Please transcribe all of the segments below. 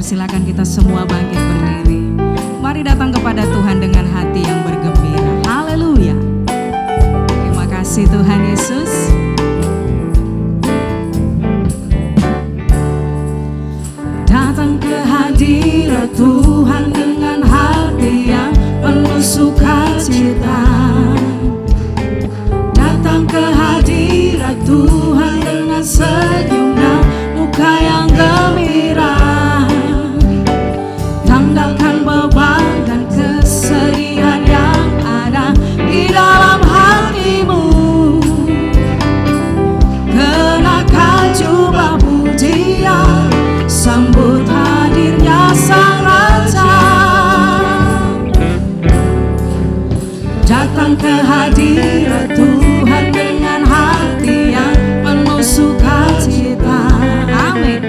Silakan kita semua bangkit berdiri. Mari datang kepada Tuhan dengan hati yang bergembira. Haleluya. Terima kasih Tuhan Yesus. Datang ke hadirat Tuhan dengan hati yang penuh sukacita. Datang ke hadirat Tuhan dengan senyum dan muka yang gembira. Tanggalkan beban dan kesedihan yang ada di dalam hatimu. Kenakan jubah pujian, sambut hadirnya Sang Raja. Datang ke hadirat Tuhan dengan hati yang penuh sukacita. Amin.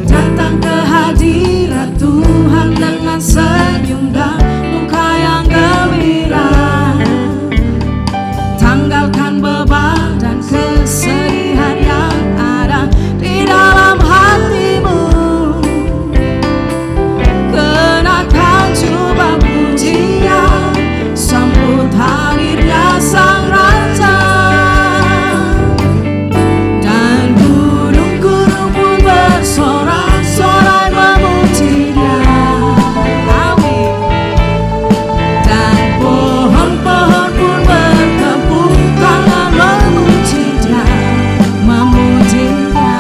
Datang ke hadirat Tuhan dengan senyum dan muka yang gembira. Tanggalkan beban dan kesedihan yang ada di dalam hatimu. Kenakan jubah pujian, sambut hadirnya Sang Raja. Dan gunung-gunung pun bersorak-sorai memuji Dia. Amin. Dan pohon-pohon pun bertepuk tangan memuji Dia, memuji Dia.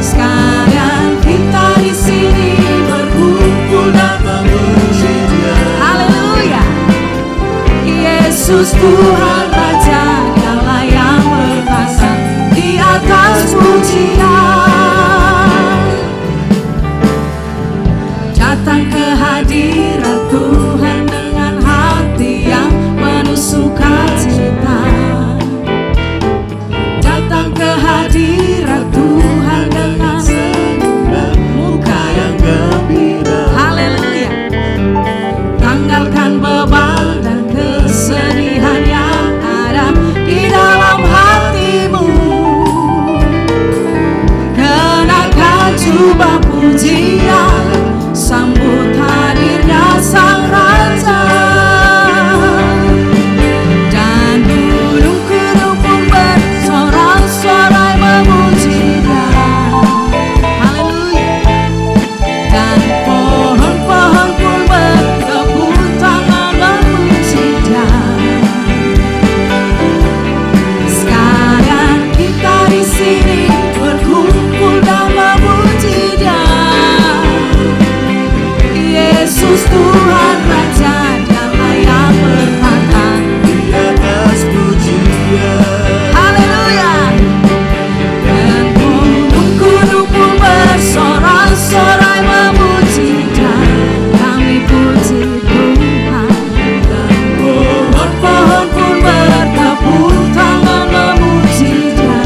Sekalian kita di sini berkumpul dan memuji Dia. Haleluya. Yesus Tuhan Raja, Dialah yang berkuasa di atas pujian. Datang ke hadirat Tuhan dengan hati yang penuh sukacita. Datang ke hadirat Tuhan dengan senyum dan muka yang gembira. Haleluya. Tanggalkan beban dan kesedihan yang ada di dalam hatimu. Kenakan jubah pujian, sambut hadirnya Sang Raja. Dan gunung-gunung pun bersorak-sorai memuji Dia. Haleluya. Dan pohon-pohon pun bertepuk tangan memuji Dia. Sekalian kita di sini berkumpul dan memuji Dia. Yesus Tuhan Raja, Dialah yang bertata di atas pujian. Haleluya. Dan gunung-gunung pun bersorak-sorai memuji Dia. Kami puji Tuhan. Dan pohon-pohon pun bertepuk tangan memuji Dia.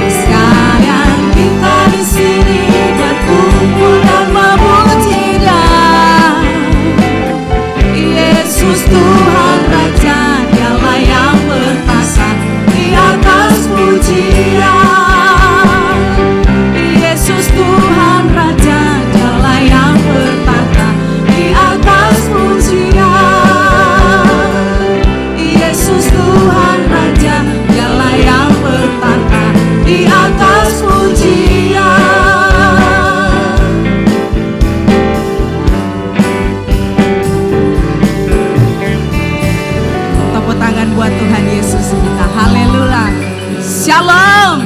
Sekalian kita di sini berkumpul dan memuji Dia. Yesus Tuhan Raja, Dialah yang berkuasa di atas pujian. Yesus Tuhan Raja, Dialah yang bertata di atas pujian. Yesus Tuhan Raja, Dialah yang bertata di atas pujian. Tepuk tangan buat Tuhan Yesus kita. Haleluya. Shalom.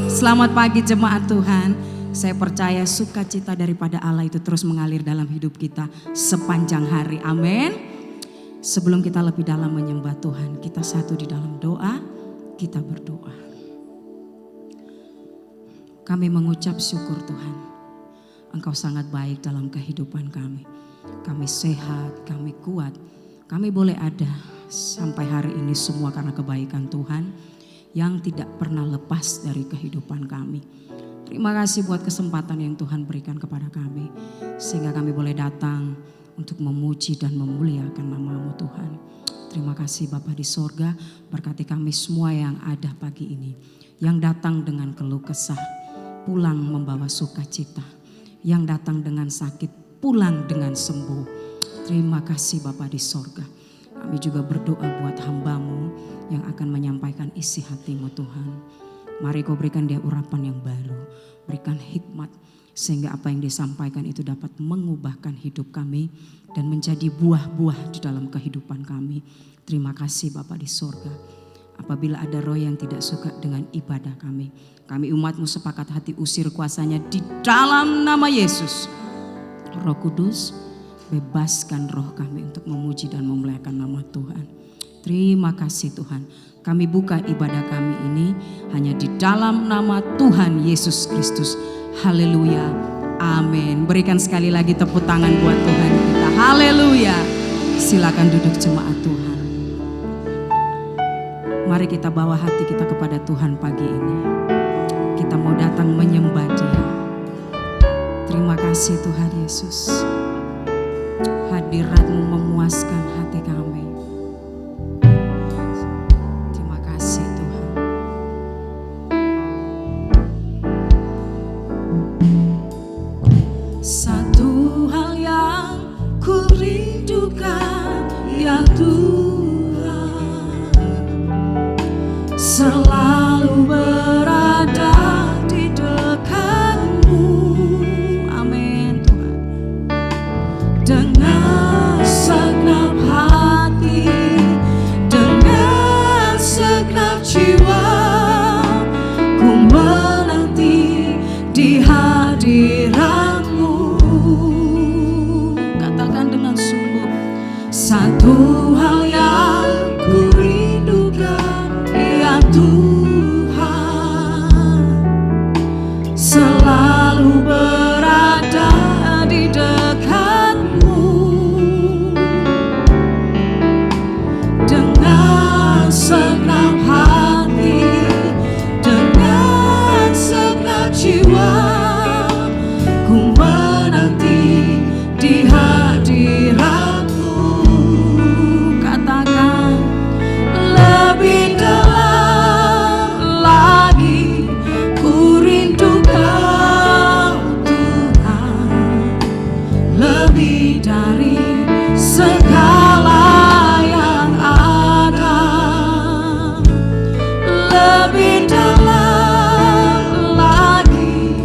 Selamat pagi jemaat Tuhan. Saya percaya sukacita daripada Allah itu terus mengalir dalam hidup kita sepanjang hari. Amin. Sebelum kita lebih dalam menyembah Tuhan, kita satu di dalam doa, kita berdoa. Kami mengucap syukur Tuhan. Engkau sangat baik dalam kehidupan kami. Kami sehat, kami kuat, kami boleh ada sampai hari ini semua karena kebaikan Tuhan yang tidak pernah lepas dari kehidupan kami. Terima kasih buat kesempatan yang Tuhan berikan kepada kami. Sehingga kami boleh datang untuk memuji dan memuliakan nama-Mu Tuhan. Terima kasih Bapa di sorga, berkati kami semua yang ada pagi ini. Yang datang dengan keluh kesah, pulang membawa sukacita. Yang datang dengan sakit pulang dengan sembuh. Terima kasih Bapa di sorga. Kami juga berdoa buat hamba-Mu yang akan menyampaikan isi hati-Mu Tuhan. Mari Kau berikan dia urapan yang baru. Berikan hikmat sehingga apa yang disampaikan itu dapat mengubahkan hidup kami dan menjadi buah-buah di dalam kehidupan kami. Terima kasih Bapa di sorga. Apabila ada roh yang tidak suka dengan ibadah kami umat-Mu sepakat hati usir kuasanya di dalam nama Yesus. Roh Kudus, bebaskan roh kami untuk memuji dan memuliakan nama Tuhan. Terima kasih Tuhan. Kami buka ibadah kami ini hanya di dalam nama Tuhan Yesus Kristus. Haleluya. Amin. Berikan sekali lagi tepuk tangan buat Tuhan kita. Haleluya. Silakan duduk jemaat Tuhan. Mari kita bawa hati kita kepada Tuhan pagi ini. Kita mau datang menyembah Dia. Terima kasih Tuhan Yesus. Hadirat-Mu memuaskan hati kami. Terima kasih Tuhan. Satu hal yang ku rindukan ya Tuhan, selalu berada di dekat-Mu. Amin Tuhan. Dengan segenap hati, dengan segenap jiwa, ku menanti di hadirat-Mu. Katakan dengan sungguh, satu hal yang ku rindukan ya Tuhan, selalu berada di dekat-Mu. Dengan segenap hati, dengan segenap jiwa, ku menanti di hadirat-Mu. Katakan, lebih dalam lagi ku rindu Kau Tuhan, lebih dari segala yang ada. Lebih dalam lagi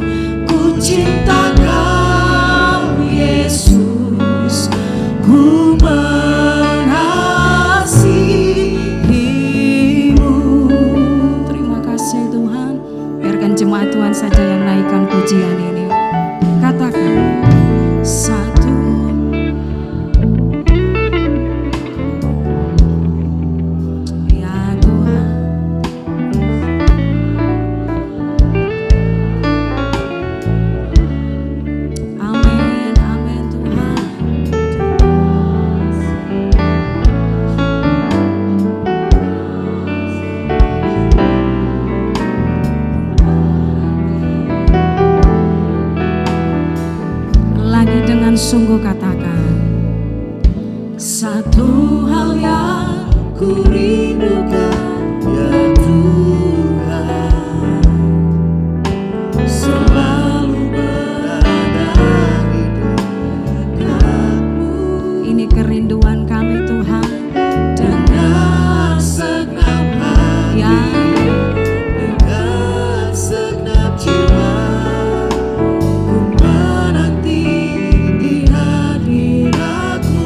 ku cinta Kau Yesus, ku mengasihi-Mu. Terima kasih Tuhan. Biarkan jemaat Tuhan saja yang naikkan pujian ini. Katakan, satu. Ya Tuhan. Amin, amin Tuhan. Lagi dengan sungguh katakan, satu hal yang ku rindukan ya Tuhan, selalu berada di dekat-Mu. Ini kerinduan kami Tuhan. Dengan segenap hati, dengan segenap jiwa, ku menanti di hadirat-Mu.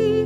kasih.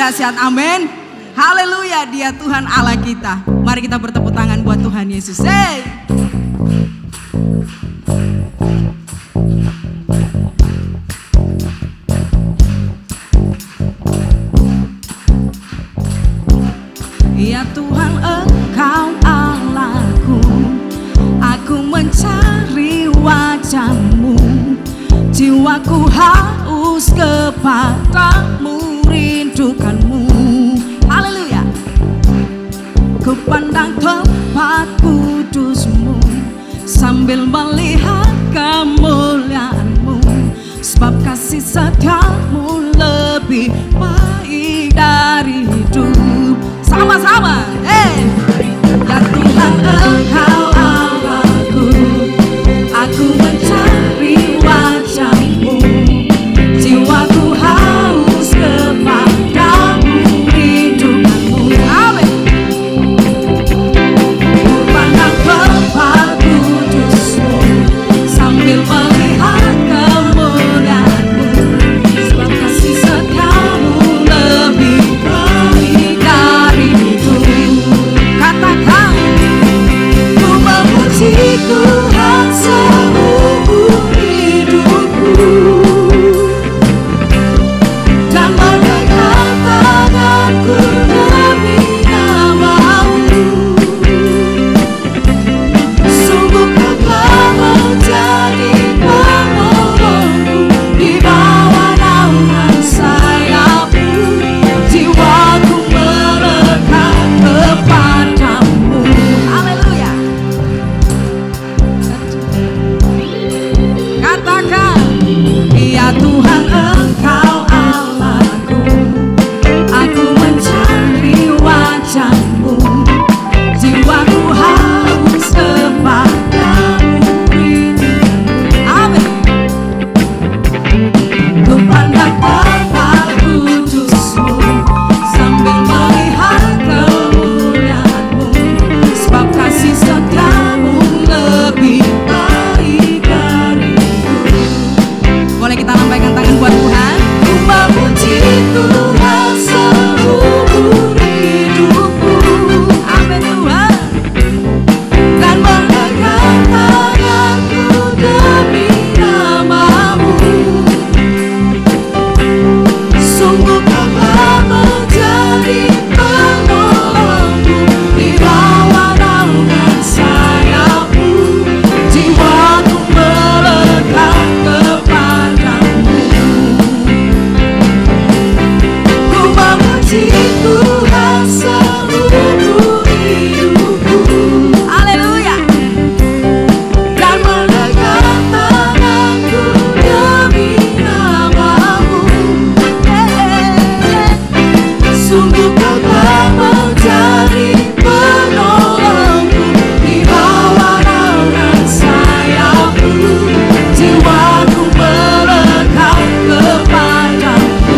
dahsyat. Amin. Haleluya, Dia Tuhan Allah kita. Mari kita bertepuk tangan buat Tuhan Yesus. Hey. Ya Tuhan, Engkau Allahku, aku mencari wajah-Mu. Jiwaku haus kepadamu, rindukan-Mu. Haleluya. Ku pandang tempat kudus-Mu sambil melihat kemuliaan-Mu, sebab kasih setia-Mu lebih baik dari hidup. Sama-sama, ya Tuhan, Engkau Allahku, aku mencari wajah-Mu. Jiwaku haus kepadamu, rindukan-Mu. Amin. Ku pandang tempat kudus-Mu sambil melihat kemuliaan-Mu, sebab kasih setia-Mu lebih baik dari hidup. Katakan, ku memuji Tuhan seumur hidupku dan menegang tanganku demi nama-Mu. Sungguh Kau telah menjadi penolongku, di bawah naungan sayap-Mu jiwaku melekat kepadamu. Haleluya. Katakan, ya Tuhan, Engkau Allahku, aku mencari wajah-Mu. Jiwaku haus kepadamu, rindukan-Mu. Amin. Ku pandang tempat kudus-Mu sambil melihat kemuliaan-Mu, sebab kasih setia-Mu lebih baik dari hidup. Boleh kita lambaikan tangan buat Tuhan? Ku memuji Tuhan seumur hidupku. Amin Tuhan. Dan menegang tanganku demi nama-Mu. Sungguh Kau telah menjadi penolongku, di bawah naungan sayap-Mu jiwaku melekat kepadamu. Ku memuji Tuhan seumur hidupku. Haleluya. Dan menegang tanganku demi nama-Mu. Sungguh Kau telah menjadi penolongku, di bawah naungan sayap-Mu jiwaku melekat kepadamu,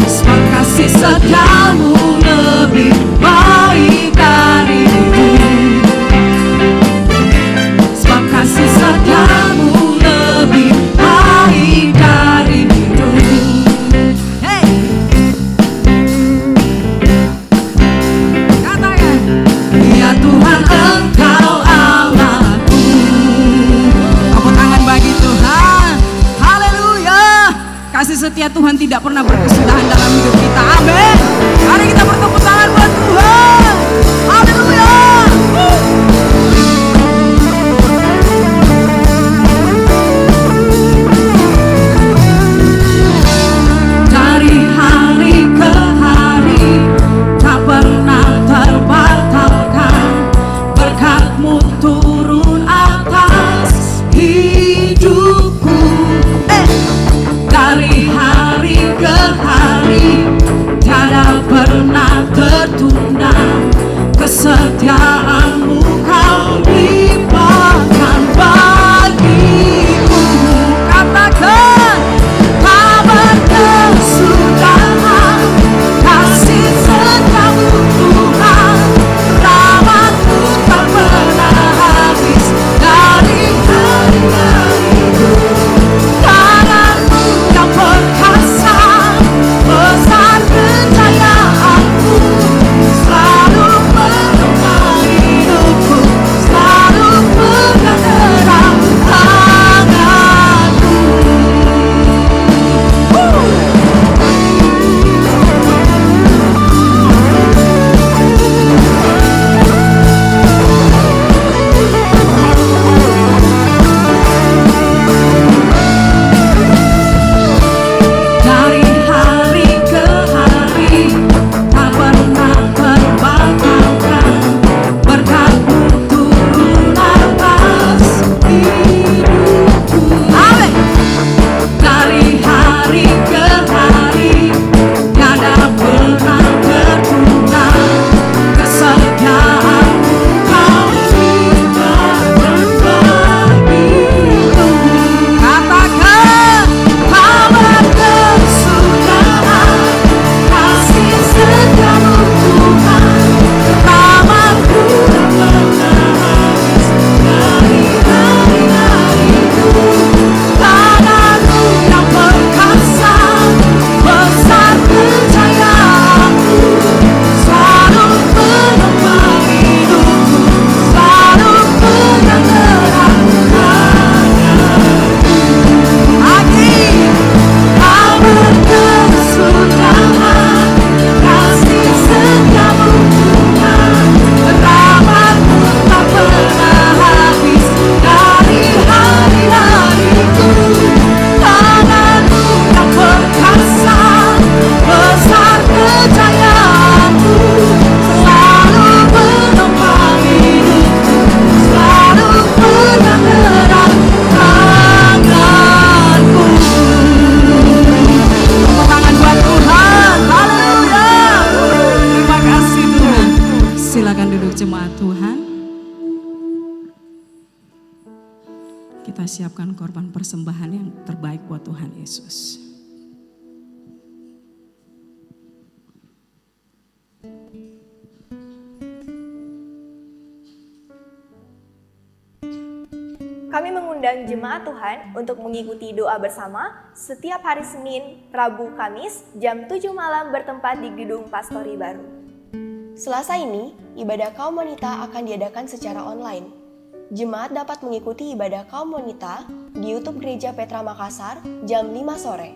sebab kasih setia-Mu lebih baik dari hidup. Sebab kasih setia-Mu lebih baik dari hidup. Hey. Katakan, ya Tuhan, Engkau Allahku. Tepuk tangan bagi Tuhan. Haleluya. Kasih setia Tuhan tidak pernah berkesudahan dalam hidup kita. Amin. Mari kita bertepuk tangan buat Tuhan. Haleluya. Dari hari ke hari tak pernah terbatalkan, berkat-Mu turun atas hidupku. Dari hari ke hari tiada pernah tertunda. siapkan korban persembahan yang terbaik buat Tuhan Yesus. Kami mengundang jemaat Tuhan untuk mengikuti doa bersama setiap hari Senin, Rabu, Kamis jam 7 malam bertempat di Gedung Pastori Baru. Selasa ini, ibadah kaum wanita akan diadakan secara online. Jemaat dapat mengikuti ibadah kaum wanita di YouTube Gereja Petra Makassar jam 5 sore.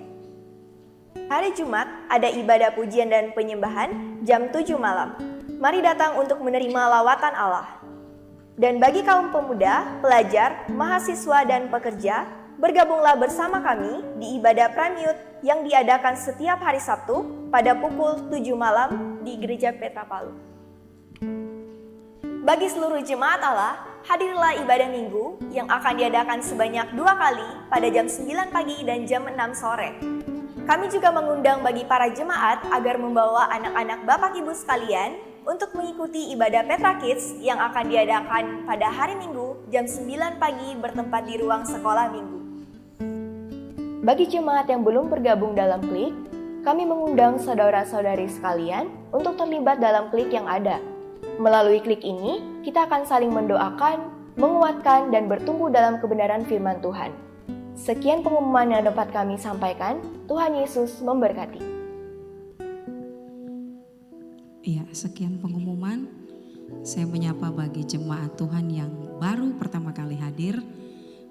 Hari Jumat ada ibadah pujian dan penyembahan jam 7 malam. Mari datang untuk menerima lawatan Allah. Dan bagi kaum pemuda, pelajar, mahasiswa, dan pekerja, bergabunglah bersama kami di ibadah Pramiut yang diadakan setiap hari Sabtu pada pukul 7 malam di Gereja Petra Palu. Bagi seluruh jemaat Allah, hadirlah ibadah minggu yang akan diadakan sebanyak 2 kali pada jam 9 pagi dan jam 6 sore. Kami juga mengundang bagi para jemaat agar membawa anak-anak Bapak Ibu sekalian untuk mengikuti ibadah Petra Kids yang akan diadakan pada hari Minggu jam 9 pagi bertempat di ruang sekolah minggu. Bagi jemaat yang belum bergabung dalam klik, kami mengundang saudara-saudari sekalian untuk terlibat dalam klik yang ada. Melalui klik ini, kita akan saling mendoakan, menguatkan, dan bertumbuh dalam kebenaran firman Tuhan. Sekian pengumuman yang dapat kami sampaikan. Tuhan Yesus memberkati. Iya, sekian pengumuman. Saya menyapa bagi jemaat Tuhan yang baru pertama kali hadir.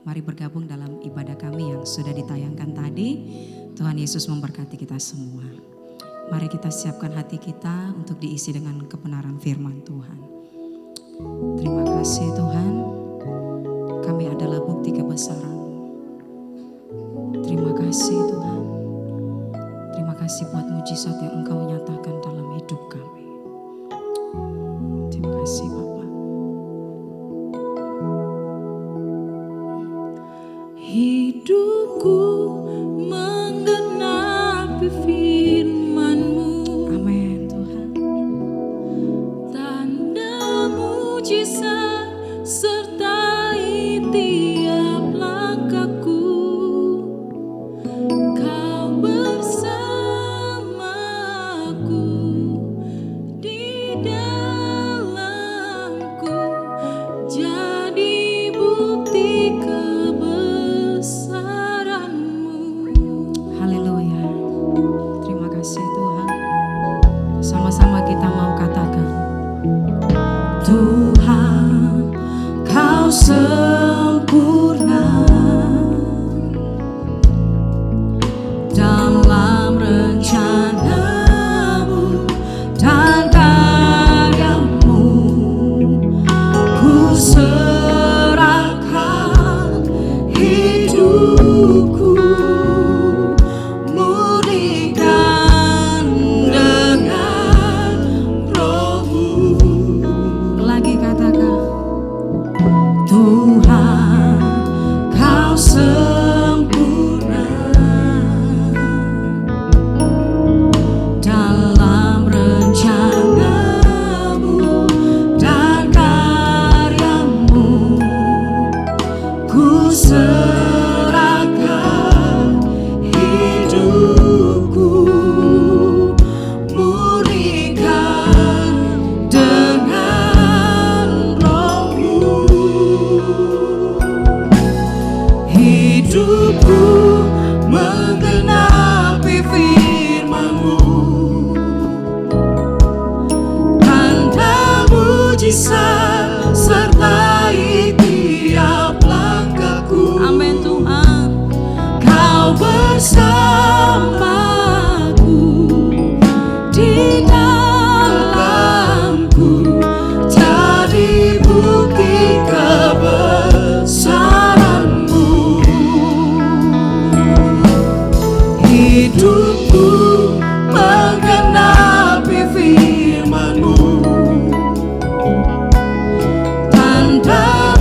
Mari bergabung dalam ibadah kami yang sudah ditayangkan tadi. Tuhan Yesus memberkati kita semua. Mari kita siapkan hati kita untuk diisi dengan kebenaran firman Tuhan. Terima kasih Tuhan. Kami adalah bukti kebesaran. Terima kasih Tuhan. Terima kasih buat mujizat yang Engkau nyatakan dalam hidup kami. Terima kasih Bapa. Hidupku menggenapi firman-Mu. Amin Tuhan. Tanda mujizat sertai tiap langkahku. Kau bersamaku di dalamku, jadi bukti kebesaran-Mu. Haleluya. Terima kasih Tuhan. Sama-sama kita mau katakan, Tuhan, Kau sempurna dalam rencana-Mu dan karya-Mu. Ku serahkan hidupku, murnikan dengan Roh-Mu. Lagi katakan, Tuhan, Kau sempurna dalam rencana-Mu dan karya-Mu. Ku serahkan hidupku, murnikan dengan Roh-Mu. Hidupku menggenapi firman-Mu. Tanda mujizat sertai tiap langkahku. Amin Tuhan. Kau bersamaku di dalamku, jadi bukti kebesaran-Mu. Hidupku menggenapi firman-Mu. Tanda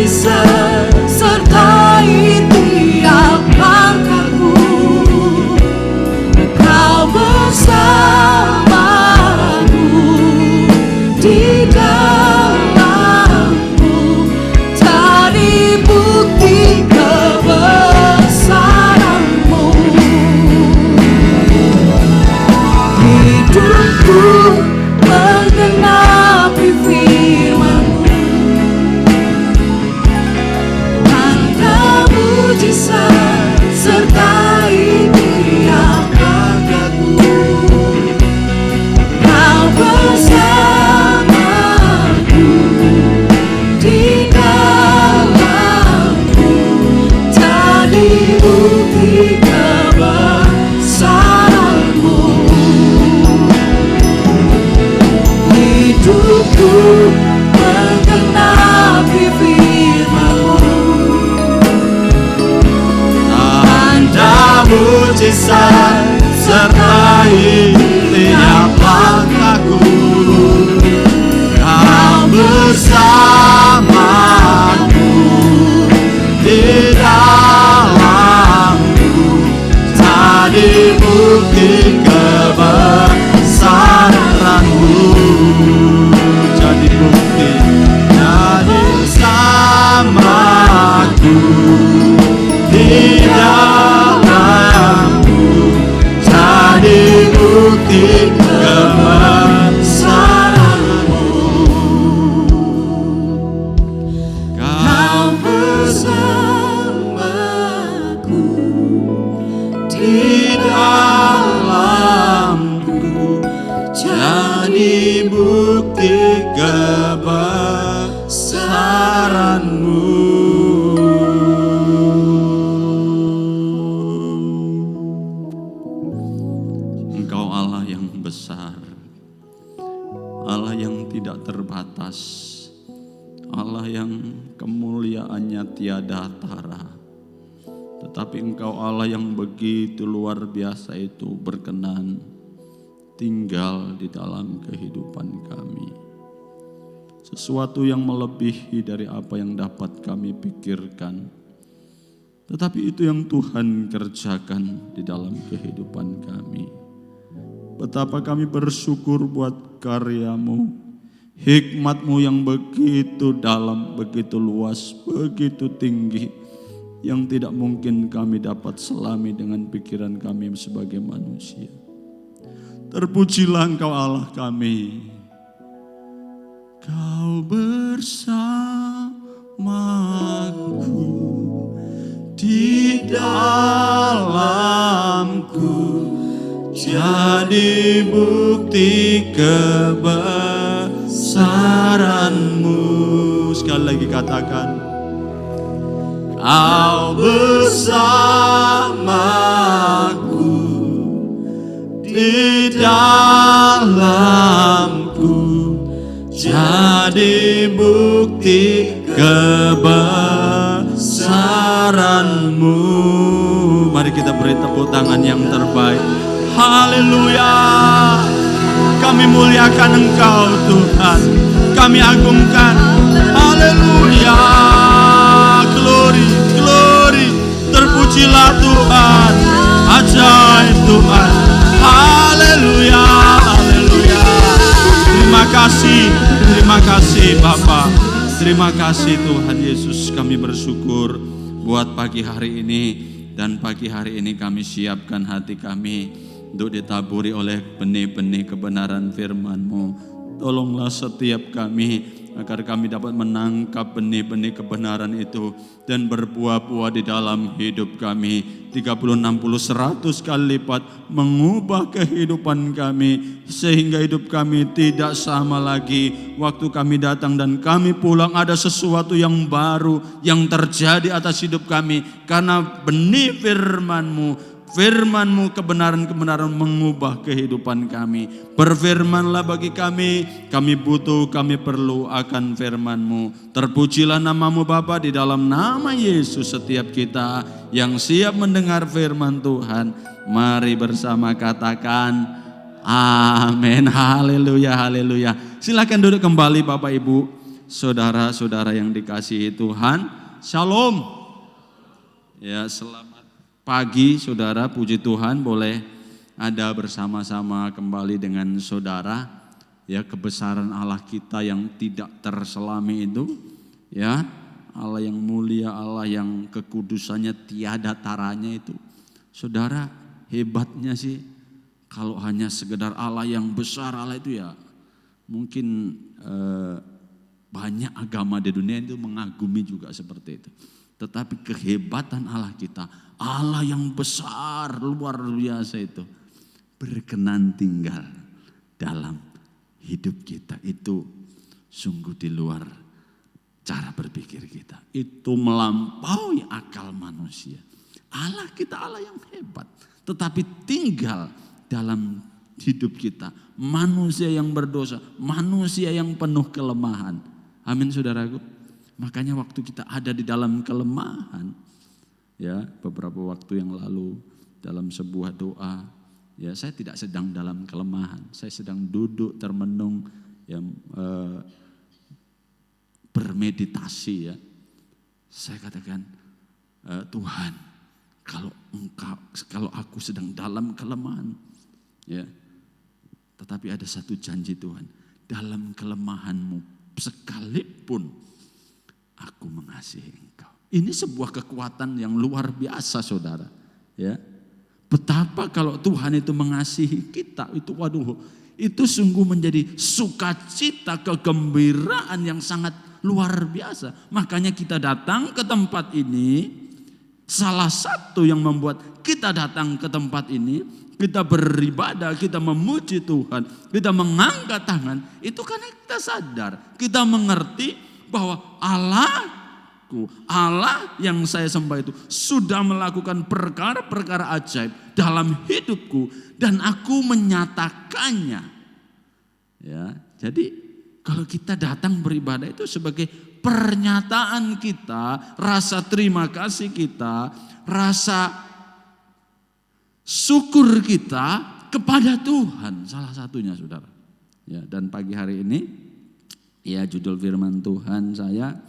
mujizat sertai tiap langkahku. Kau bersamaku di dalamku, jadi bukti kebesaranmu. Hidupku menggenapi firman-Mu, tanda mujizat sertai tiap langkahku. Kau bersamaku di dalamku, jadi bukti kebesaran-Mu. Hidupku menggenapi firman-Mu, tanda mujizat sertai tiap langkahku. Kau bersamaku di dalamku, jadi bukti kebesaran-Mu. Jadi bukti, jadi bersamaku di dalamku, jadi bukti kebesaran-Mu. Kau bersamaku di dalamku, jadi bukti kebesaran-Mu. Engkau Allah yang besar, Allah yang tidak terbatas, Allah yang kemuliaannya tiada tara. Tetapi Engkau Allah yang begitu luar biasa itu berkenan tinggal di dalam kehidupan kami. Sesuatu yang melebihi dari apa yang dapat kami pikirkan. Tetapi itu yang Tuhan kerjakan di dalam kehidupan kami. Betapa kami bersyukur buat karya-Mu, hikmat-Mu yang begitu dalam, begitu luas, begitu tinggi, yang tidak mungkin kami dapat selami dengan pikiran kami sebagai manusia. Terpujilah Engkau Allah kami. Kau bersamaku di dalamku, jadi bukti kebesaran-Mu. Sekali lagi katakan, Kau bersamaku di dalamku, jadi bukti kebesaran-Mu. Mari kita beri tepuk tangan yang terbaik. Haleluya. Kami muliakan Engkau Tuhan, kami agungkan. Haleluya. Glory, glory. Terpujilah Tuhan, ajaib Tuhan. Haleluya, haleluya. Terima kasih Bapa. Terima kasih Tuhan Yesus, kami bersyukur buat pagi hari ini. Dan pagi hari ini kami siapkan hati kami untuk ditaburi oleh benih-benih kebenaran firman-Mu. Tolonglah setiap kami agar kami dapat menangkap benih-benih kebenaran itu dan berbuah-buah di dalam hidup kami. 30, 60, 100 kali lipat mengubah kehidupan kami sehingga hidup kami tidak sama lagi. Waktu kami datang dan kami pulang ada sesuatu yang baru yang terjadi atas hidup kami karena benih firman-Mu. Firman-Mu, kebenaran-kebenaran mengubah kehidupan kami. Berfirmanlah bagi kami butuh, kami perlu akan firman-Mu. Terpujilah nama-Mu Bapa, di dalam nama Yesus setiap kita yang siap mendengar firman Tuhan. Mari bersama katakan amin, haleluya, haleluya. Silakan duduk kembali Bapak Ibu. saudara-saudara yang dikasihi Tuhan. Shalom. Ya, selamat pagi saudara, puji Tuhan boleh ada bersama-sama kembali dengan saudara. Ya, kebesaran Allah kita yang tidak terselami itu, ya, Allah yang mulia, Allah yang kekudusannya tiada taranya itu. Saudara, hebatnya sih kalau hanya sekedar Allah yang besar, Allah itu ya mungkin banyak agama di dunia itu mengagumi juga seperti itu. Tetapi kehebatan Allah kita, Allah yang besar luar biasa itu berkenan tinggal dalam hidup kita, itu sungguh di luar cara berpikir kita. Itu melampaui akal manusia. Allah kita Allah yang hebat, tetapi tinggal dalam hidup kita. Manusia yang berdosa, manusia yang penuh kelemahan. Amin saudaraku. Makanya waktu kita ada di dalam kelemahan, ya beberapa waktu yang lalu dalam sebuah doa, ya saya tidak sedang dalam kelemahan, saya sedang duduk termenung, ya, bermeditasi ya. Saya katakan, Tuhan, kalau aku sedang dalam kelemahan, ya, tetapi ada satu janji Tuhan, dalam kelemahanmu sekalipun aku mengasihi engkau. Ini sebuah kekuatan yang luar biasa saudara. Ya, betapa kalau Tuhan itu mengasihi kita, itu waduh, itu sungguh menjadi sukacita, kegembiraan yang sangat luar biasa. Makanya kita datang ke tempat ini. Salah satu yang membuat kita datang ke tempat ini, kita beribadah, kita memuji Tuhan, kita mengangkat tangan, itu karena kita sadar, kita mengerti bahwa Allah yang saya sembah itu sudah melakukan perkara-perkara ajaib dalam hidupku dan aku menyatakannya. Ya, jadi kalau kita datang beribadah itu sebagai pernyataan kita, rasa terima kasih kita, rasa syukur kita kepada Tuhan, salah satunya saudara. Ya, dan pagi hari ini, ya judul firman Tuhan saya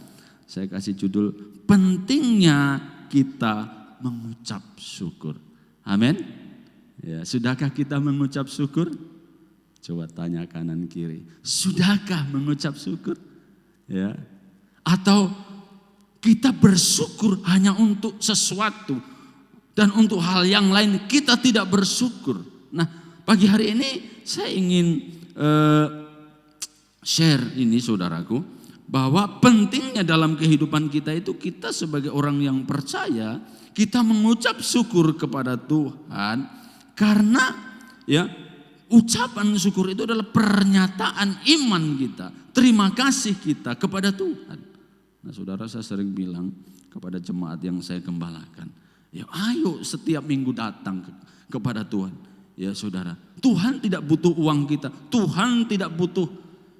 kasih judul pentingnya kita mengucap syukur. Amin. Ya, sudahkah kita mengucap syukur? Coba tanya kanan kiri. Sudahkah mengucap syukur? Ya. Atau kita bersyukur hanya untuk sesuatu dan untuk hal yang lain kita tidak bersyukur. Nah, pagi hari ini saya ingin share ini saudaraku, bahwa pentingnya dalam kehidupan kita itu kita sebagai orang yang percaya, kita mengucap syukur kepada Tuhan karena ya ucapan syukur itu adalah pernyataan iman kita, terima kasih kita kepada Tuhan. Nah saudara, saya sering bilang kepada jemaat yang saya gembalakan, ya ayo setiap minggu datang kepada Tuhan. Ya saudara, Tuhan tidak butuh uang kita, Tuhan tidak butuh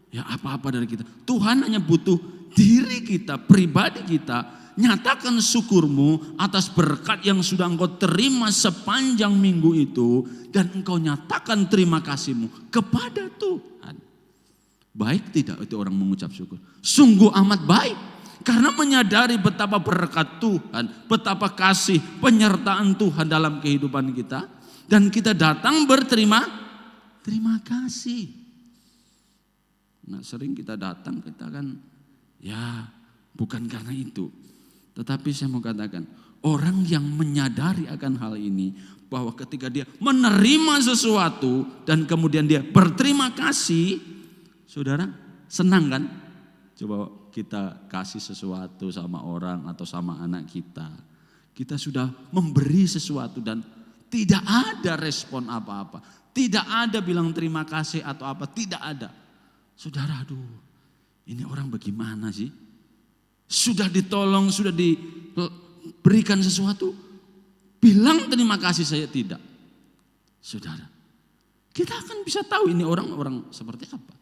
ya apa-apa dari kita. Tuhan hanya butuh diri kita, pribadi kita. Nyatakan syukurmu atas berkat yang sudah engkau terima sepanjang minggu itu. Dan engkau nyatakan terima kasihmu kepada Tuhan. Baik tidak itu orang mengucap syukur? Sungguh amat baik. Karena menyadari betapa berkat Tuhan, betapa kasih penyertaan Tuhan dalam kehidupan kita. Dan kita datang terima kasih. Nah sering kita datang, kita kan ya bukan karena itu. Tetapi saya mau katakan, orang yang menyadari akan hal ini, bahwa ketika dia menerima sesuatu dan kemudian dia berterima kasih, saudara senang kan? Coba kita kasih sesuatu sama orang atau sama anak kita. Kita sudah memberi sesuatu dan tidak ada respon apa-apa. Tidak ada bilang terima kasih atau apa, tidak ada. Saudara, aduh, ini orang bagaimana sih? Sudah ditolong, sudah diberikan sesuatu, bilang terima kasih saya tidak. Saudara, kita akan bisa tahu ini orang seperti apa.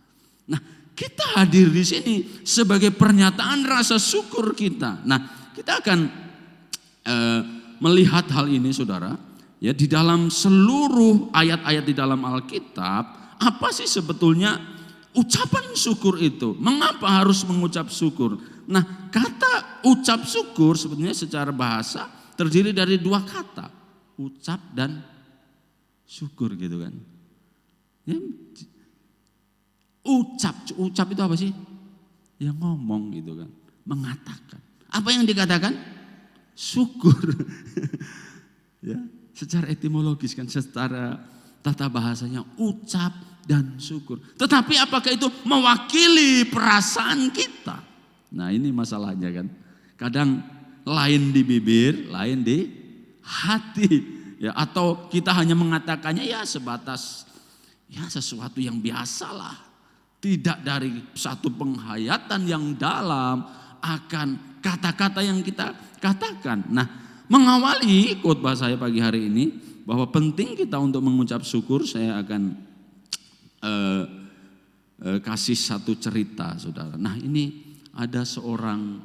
Nah, kita hadir di sini sebagai pernyataan rasa syukur kita. Nah, kita akan melihat hal ini, saudara. Ya, di dalam seluruh ayat-ayat di dalam Alkitab, apa sih sebetulnya ucapan syukur itu, mengapa harus mengucap syukur? Nah, kata ucap syukur sebetulnya secara bahasa terdiri dari dua kata, ucap dan syukur gitu kan. Ya, ucap itu apa sih? Ya ngomong gitu kan, mengatakan. Apa yang dikatakan? Syukur. Ya, secara etimologis kan, secara tata bahasanya ucap dan syukur. Tetapi apakah itu mewakili perasaan kita? Nah, ini masalahnya kan. Kadang lain di bibir, lain di hati. Ya, atau kita hanya mengatakannya ya sebatas ya sesuatu yang biasalah. Tidak dari satu penghayatan yang dalam akan kata-kata yang kita katakan. Nah, mengawali khotbah saya pagi hari ini bahwa penting kita untuk mengucap syukur, saya akan kasih satu cerita, saudara. Nah, ini ada seorang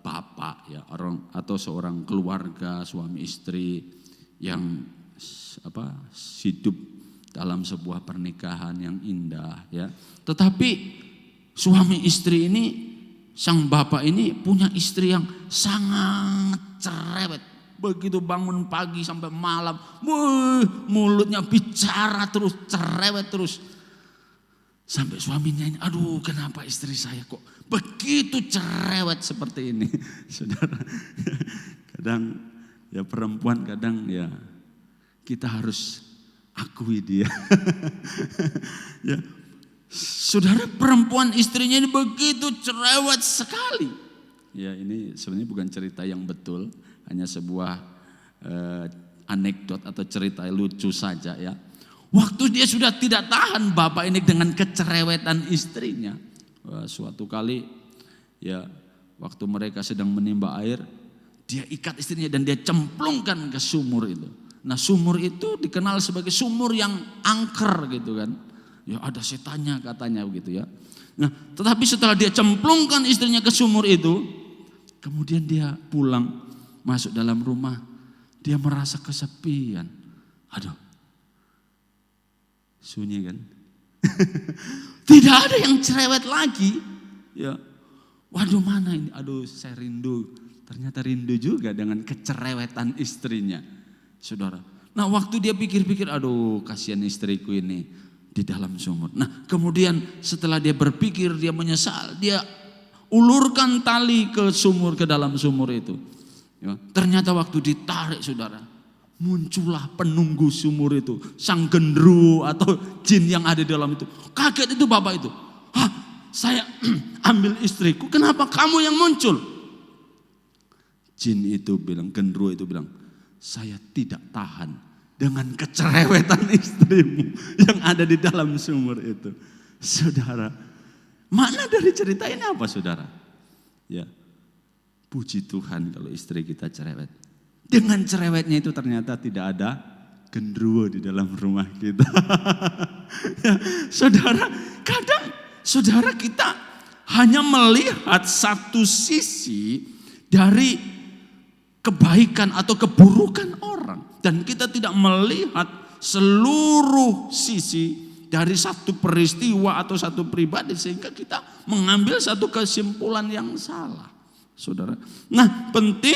bapak ya, orang atau seorang keluarga suami istri yang hidup dalam sebuah pernikahan yang indah ya. Tetapi suami istri ini, sang bapak ini punya istri yang sangat cerewet. Begitu bangun pagi sampai malam, mulutnya bicara terus, cerewet terus. Sampai suaminya ini, aduh kenapa istri saya kok begitu cerewet seperti ini. Saudara, kadang ya perempuan kadang ya kita harus akui dia. Ya, saudara, perempuan istrinya ini begitu cerewet sekali. Ya, ini sebenarnya bukan cerita yang betul, hanya sebuah anekdot atau cerita lucu saja ya. Waktu dia sudah tidak tahan bapak ini dengan kecerewetan istrinya. Suatu kali ya waktu mereka sedang menimba air, dia ikat istrinya dan dia cemplungkan ke sumur itu. Nah, sumur itu dikenal sebagai sumur yang angker gitu kan. Ya ada setannya katanya begitu ya. Nah, tetapi setelah dia cemplungkan istrinya ke sumur itu, kemudian dia pulang masuk dalam rumah, dia merasa kesepian. Aduh, sunyi kan? Tidak ada yang cerewet lagi. Ya, waduh mana ini? Aduh, saya rindu. Ternyata rindu juga dengan kecerewetan istrinya, saudara. Nah, waktu dia pikir-pikir, aduh kasihan istriku ini di dalam sumur. Nah, kemudian setelah dia berpikir, dia menyesal, dia ulurkan tali ke sumur, ke dalam sumur itu. Ya, ternyata waktu ditarik, saudara, muncullah penunggu sumur itu, sang gendruwo atau jin yang ada di dalam itu. Kaget itu bapak itu. Hah, saya ambil istriku, kenapa kamu yang muncul? Jin itu bilang, gendruwo itu bilang, saya tidak tahan dengan kecerewetan istrimu yang ada di dalam sumur itu. Saudara, makna dari cerita ini apa, saudara? Ya, puji Tuhan kalau istri kita cerewet. Dengan cerewetnya itu ternyata tidak ada gendruwo di dalam rumah kita. Ya, saudara, kadang saudara kita hanya melihat satu sisi dari kebaikan atau keburukan orang. Dan kita tidak melihat seluruh sisi dari satu peristiwa atau satu pribadi, sehingga kita mengambil satu kesimpulan yang salah, saudara. Nah, penting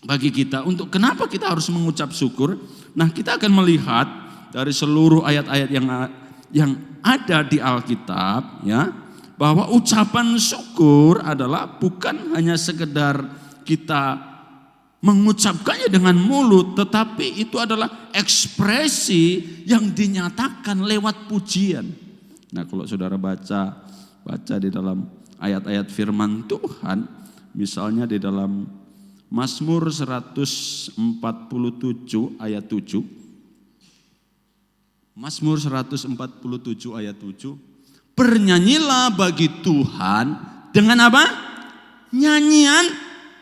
bagi kita untuk kenapa kita harus mengucap syukur. Nah, kita akan melihat dari seluruh ayat-ayat yang ada di Alkitab ya, bahwa ucapan syukur adalah bukan hanya sekedar kita mengucapkannya dengan mulut, tetapi itu adalah ekspresi yang dinyatakan lewat pujian. Nah, kalau saudara baca di dalam ayat-ayat firman Tuhan, misalnya di dalam Mazmur 147 ayat 7. Mazmur 147 ayat 7. Bernyanyilah bagi Tuhan dengan apa? Nyanyian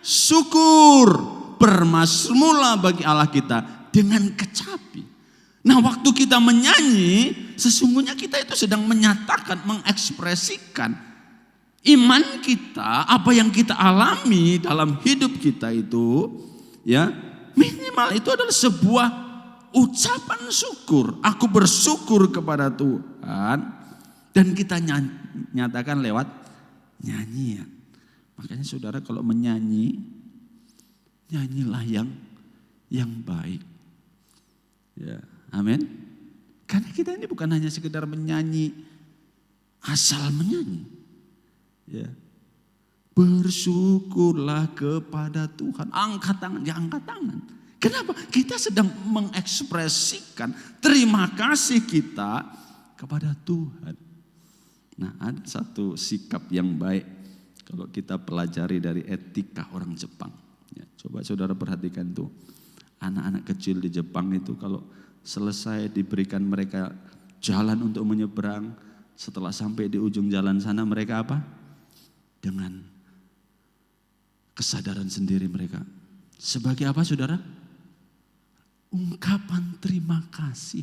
syukur. Bermazmurlah bagi Allah kita dengan kecapi. Nah, waktu kita menyanyi, sesungguhnya kita itu sedang menyatakan, mengekspresikan iman kita, apa yang kita alami dalam hidup kita itu, ya minimal itu adalah sebuah ucapan syukur. Aku bersyukur kepada Tuhan Dan kita nyatakan lewat nyanyian. Makanya saudara kalau menyanyi, nyanyilah yang baik. Ya, amin. Karena kita ini bukan hanya sekedar menyanyi, asal menyanyi. Ya. Bersyukurlah kepada Tuhan. Angkat tangan, ya angkat tangan. Kenapa? Kita sedang mengekspresikan terima kasih kita kepada Tuhan. Nah, ada satu sikap yang baik kalau kita pelajari dari etika orang Jepang. Ya, coba saudara perhatikan tuh. Anak-anak kecil di Jepang itu kalau selesai diberikan mereka jalan untuk menyeberang, setelah sampai di ujung jalan sana mereka apa? Dengan kesadaran sendiri mereka. Sebagai apa saudara? Ungkapan terima kasih.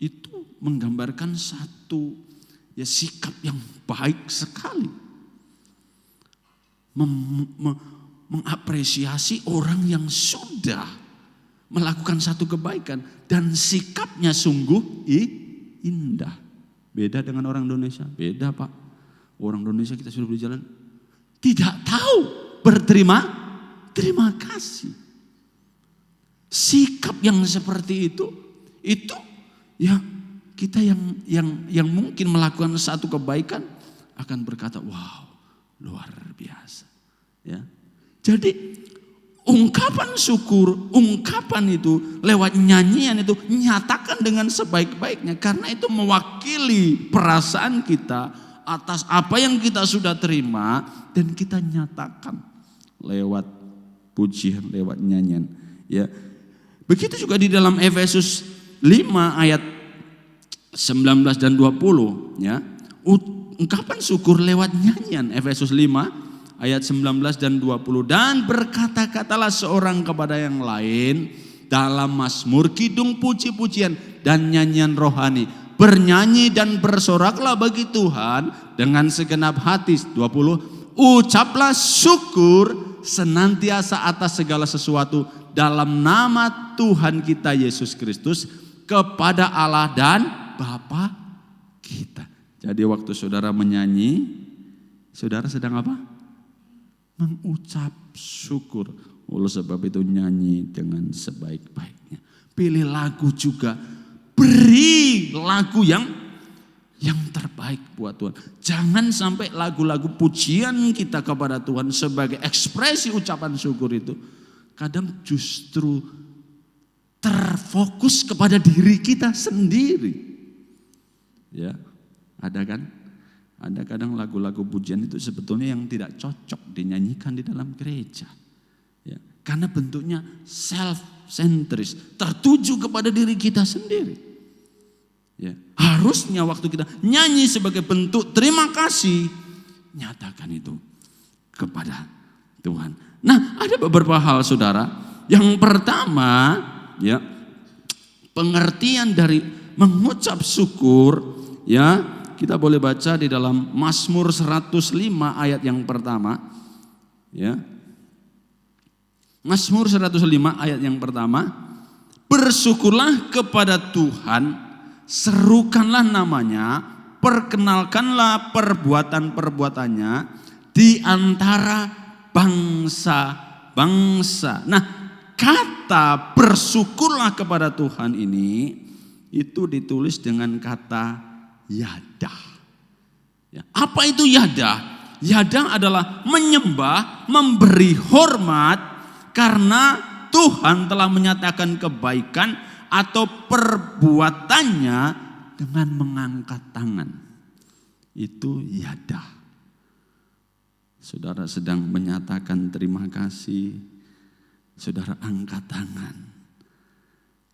Itu menggambarkan satu sikap yang baik sekali. Mengapresiasi orang yang sudah melakukan satu kebaikan. Dan sikapnya sungguh indah. Beda dengan orang Indonesia. Beda Pak. Orang Indonesia kita sudah berjalan tidak tahu berterima kasih. Sikap yang seperti itu ya kita yang mungkin melakukan satu kebaikan akan berkata, wow, luar biasa. Ya. Jadi ungkapan syukur, ungkapan itu lewat nyanyian itu nyatakan dengan sebaik-baiknya karena itu mewakili perasaan kita atas apa yang kita sudah terima dan kita nyatakan lewat pujian, lewat nyanyian. Ya. Begitu juga di dalam Efesus 5 ayat 19 dan 20 ya. Ungkapan syukur lewat nyanyian Efesus 5 ayat 19 dan 20. Dan berkata-katalah seorang kepada yang lain dalam mazmur, kidung, puji-pujian dan nyanyian rohani. Bernyanyi dan bersoraklah bagi Tuhan dengan segenap hati. 20. Ucaplah syukur senantiasa atas segala sesuatu dalam nama Tuhan kita Yesus Kristus kepada Allah dan Bapa kita. Jadi waktu saudara menyanyi, saudara sedang apa? Mengucap syukur. Oleh sebab itu nyanyi dengan sebaik-baiknya. Pilih lagu juga. Beri lagu yang terbaik buat Tuhan. Jangan sampai lagu-lagu pujian kita kepada Tuhan sebagai ekspresi ucapan syukur itu kadang justru terfokus kepada diri kita sendiri. Ya, ada kan? Ada kadang lagu-lagu pujian itu sebetulnya yang tidak cocok dinyanyikan di dalam gereja. Ya, karena bentuknya self-centris, tertuju kepada diri kita sendiri. Ya, harusnya waktu kita nyanyi sebagai bentuk terima kasih, nyatakan itu kepada Tuhan. Nah, ada beberapa hal saudara. Yang pertama, ya, pengertian dari mengucap syukur, ya, kita boleh baca di dalam Mazmur 105 ayat yang pertama, ya. Mazmur 105 ayat yang pertama, bersyukurlah kepada Tuhan, serukanlah namanya, perkenalkanlah perbuatan-perbuatannya di antara bangsa-bangsa. Nah, kata bersyukurlah kepada Tuhan ini itu ditulis dengan kata yadah. Ya, apa itu yadah? Yadah adalah menyembah, memberi hormat karena Tuhan telah menyatakan kebaikan atau perbuatannya dengan mengangkat tangan. Itu yadah. Saudara sedang menyatakan terima kasih, saudara angkat tangan.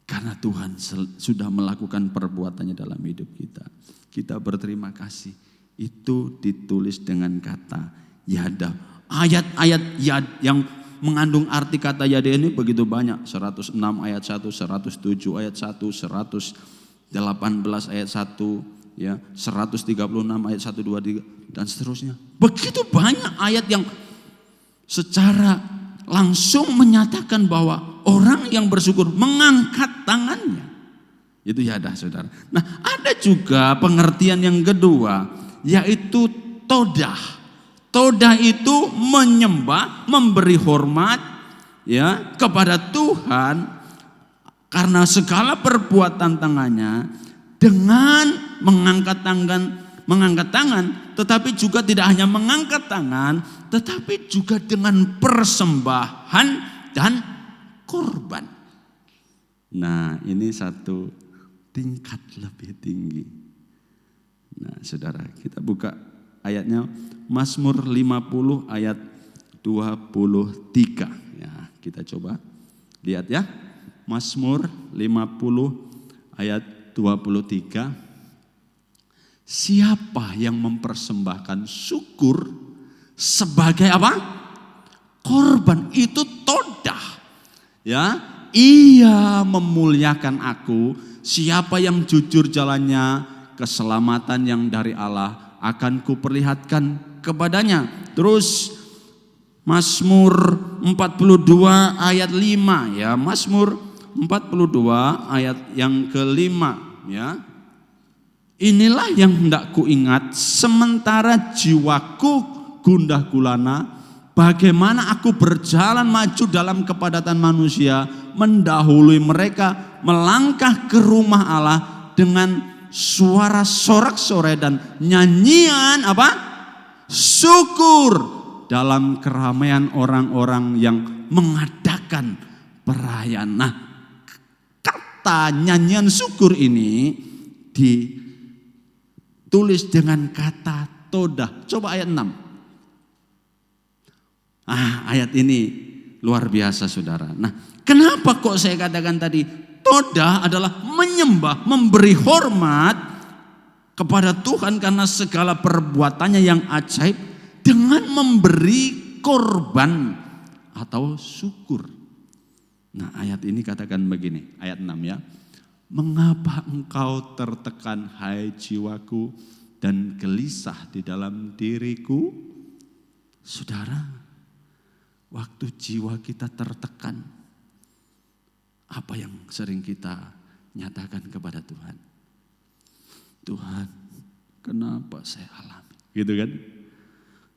Karena Tuhan sudah melakukan perbuatannya dalam hidup kita. Kita berterima kasih. Itu ditulis dengan kata yadah. Ayat-ayat yang mengandung arti kata yadah ini begitu banyak. 106 ayat 1, 107 ayat 1, 118 ayat 1, ya, 136 ayat 1, 2, 3 dan seterusnya. Begitu banyak ayat yang secara langsung menyatakan bahwa orang yang bersyukur mengangkat tangannya. Itu yadah saudara. Nah ada juga pengertian yang kedua, yaitu todah. Todah itu menyembah, memberi hormat ya kepada Tuhan karena segala perbuatan tangannya dengan mengangkat tangan, tetapi juga tidak hanya mengangkat tangan, tetapi juga dengan persembahan dan korban. Nah ini satu tingkat lebih tinggi. Nah saudara, kita buka ayatnya Mazmur 50 ayat 23. Ya, kita coba lihat ya. Mazmur 50 ayat 23. Siapa yang mempersembahkan syukur sebagai apa? Korban, itu todah. Ya, ia memuliakan aku. Siapa yang jujur jalannya, keselamatan yang dari Allah akan kuperlihatkan kepadanya. Terus Mazmur 42 ayat 5 ya. Mazmur 42 ayat yang kelima ya. Inilah yang hendak kuingat sementara jiwaku gundah gulana, bagaimana aku berjalan maju dalam kepadatan manusia, mendahului mereka melangkah ke rumah Allah dengan suara sorak-sorai dan nyanyian apa? Syukur dalam keramaian orang-orang yang mengadakan perayaan. Nah, kata nyanyian syukur ini ditulis dengan kata todah. Coba ayat 6. Ayat ini luar biasa saudara. Nah, kenapa kok saya katakan tadi todah adalah menyembah, memberi hormat kepada Tuhan karena segala perbuatannya yang ajaib dengan memberi korban atau syukur. Nah, ayat ini katakan begini, ayat 6 ya. Mengapa engkau tertekan hai jiwaku dan gelisah di dalam diriku? Saudara, waktu jiwa kita tertekan, apa yang sering kita nyatakan kepada Tuhan? Tuhan, kenapa saya alami? Gitu kan?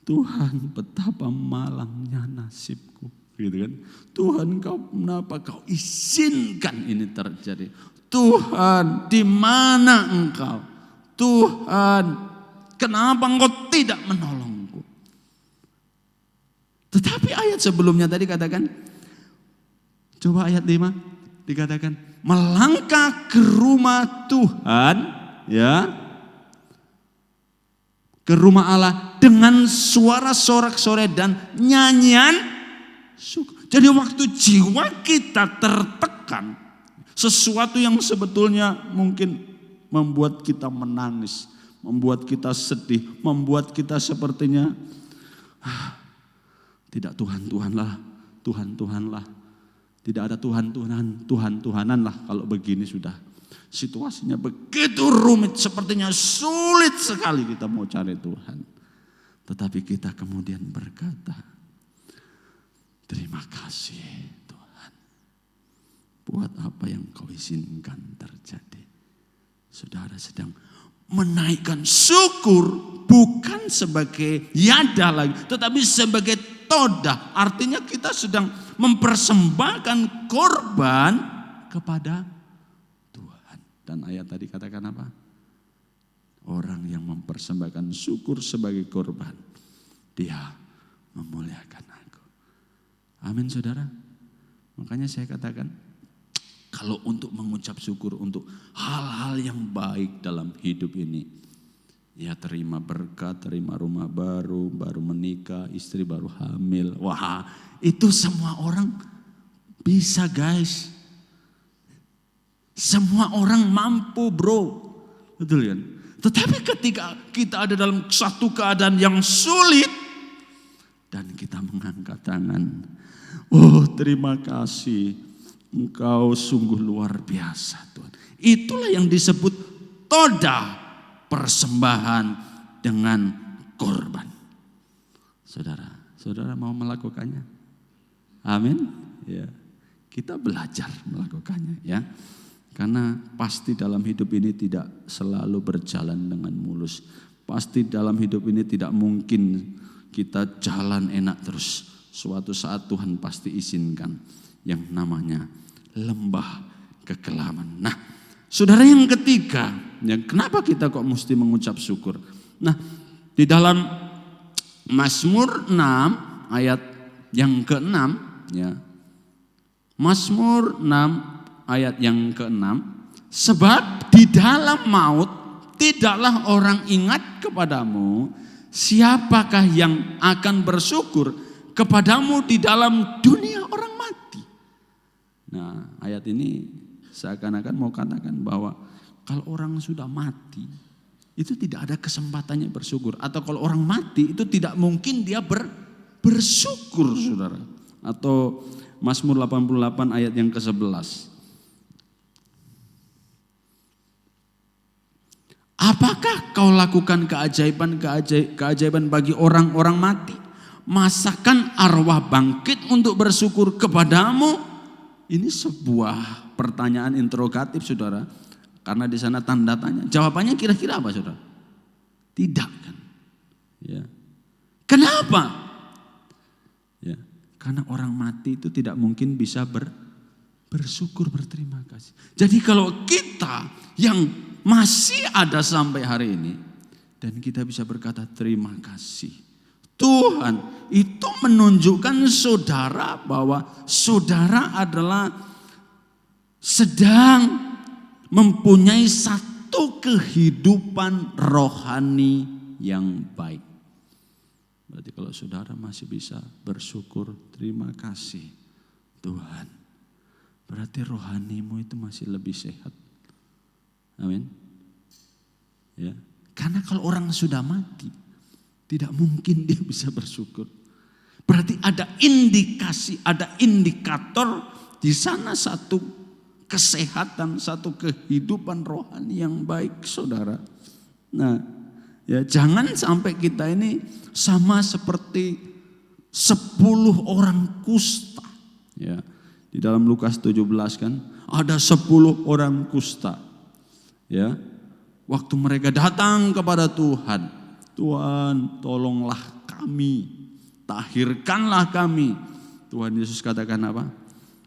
Tuhan, betapa malangnya nasibku. Gitu kan? Tuhan, kenapa kau izinkan ini terjadi? Tuhan, di mana engkau? Tuhan, kenapa engkau tidak menolongku? Tetapi ayat sebelumnya tadi katakan, coba ayat 5 dikatakan, melangkah ke rumah Tuhan, ya, ke rumah Allah dengan suara sorak-sorai dan nyanyian syukur. Jadi waktu jiwa kita tertekan, sesuatu yang sebetulnya mungkin membuat kita menangis, membuat kita sedih, membuat kita sepertinya tidak Tuhan-Tuhanlah, Tuhan-Tuhanlah. Tidak ada Tuhan-Tuhanan lah kalau begini sudah. Situasinya begitu rumit, sepertinya sulit sekali kita mau cari Tuhan. Tetapi kita kemudian berkata, terima kasih Tuhan. Buat apa yang kau izinkan terjadi. Saudara sedang menaikkan syukur bukan sebagai yada lagi, tetapi sebagai todah. Artinya kita sedang mempersembahkan korban kepada Tuhan. Dan ayat tadi katakan apa? Orang yang mempersembahkan syukur sebagai korban, dia memuliakan aku. Amin saudara. Makanya saya katakan, kalau untuk mengucap syukur untuk hal-hal yang baik dalam hidup ini, ya terima berkat, terima rumah baru, baru menikah, istri baru hamil. Wah, itu semua orang bisa guys. Semua orang mampu bro. Betul kan? Tetapi ketika kita ada dalam satu keadaan yang sulit, dan kita mengangkat tangan. Oh terima kasih, Engkau sungguh luar biasa Tuhan. Itulah yang disebut todah, persembahan dengan korban. Saudara mau melakukannya? Amin. Ya, kita belajar melakukannya ya. Karena pasti dalam hidup ini tidak selalu berjalan dengan mulus. Pasti dalam hidup ini tidak mungkin kita jalan enak terus. Suatu saat Tuhan pasti izinkan yang namanya lembah kekelaman. Nah, saudara, yang ketiga, kenapa kita kok mesti mengucap syukur? Nah, di dalam Mazmur 6 ayat yang ke-6, ya. Mazmur 6 ayat yang ke-6, sebab di dalam maut tidaklah orang ingat kepadamu, siapakah yang akan bersyukur kepadamu di dalam dunia orang mati. Nah, ayat ini seakan-akan mau katakan bahwa kalau orang sudah mati, itu tidak ada kesempatannya bersyukur. Atau kalau orang mati itu tidak mungkin dia bersyukur, saudara. Atau Mazmur 88 ayat yang ke-11. Apakah kau lakukan keajaiban bagi orang-orang mati? Masakan arwah bangkit untuk bersyukur kepadamu? Ini sebuah pertanyaan interrogatif, saudara. Karena di sana tanda tanya. Jawabannya kira-kira apa, saudara? Tidak, kan? Ya. Kenapa? Ya. Karena orang mati itu tidak mungkin bisa bersyukur, berterima kasih. Jadi kalau kita yang masih ada sampai hari ini, dan kita bisa berkata terima kasih. Tuhan itu menunjukkan saudara bahwa saudara adalah sedang mempunyai satu kehidupan rohani yang baik. Berarti kalau saudara masih bisa bersyukur, terima kasih Tuhan, berarti rohanimu itu masih lebih sehat. Amin. Ya. Karena kalau orang sudah mati, tidak mungkin dia bisa bersyukur. Berarti ada indikasi, ada indikator di sana satu kesehatan, satu kehidupan rohani yang baik, saudara. Nah, ya jangan sampai kita ini sama seperti 10 orang kusta. Ya, di dalam Lukas 17 kan ada 10 orang kusta. Ya, waktu mereka datang kepada Tuhan, Tuhan tolonglah kami, tahirkanlah kami. Tuhan Yesus katakan apa?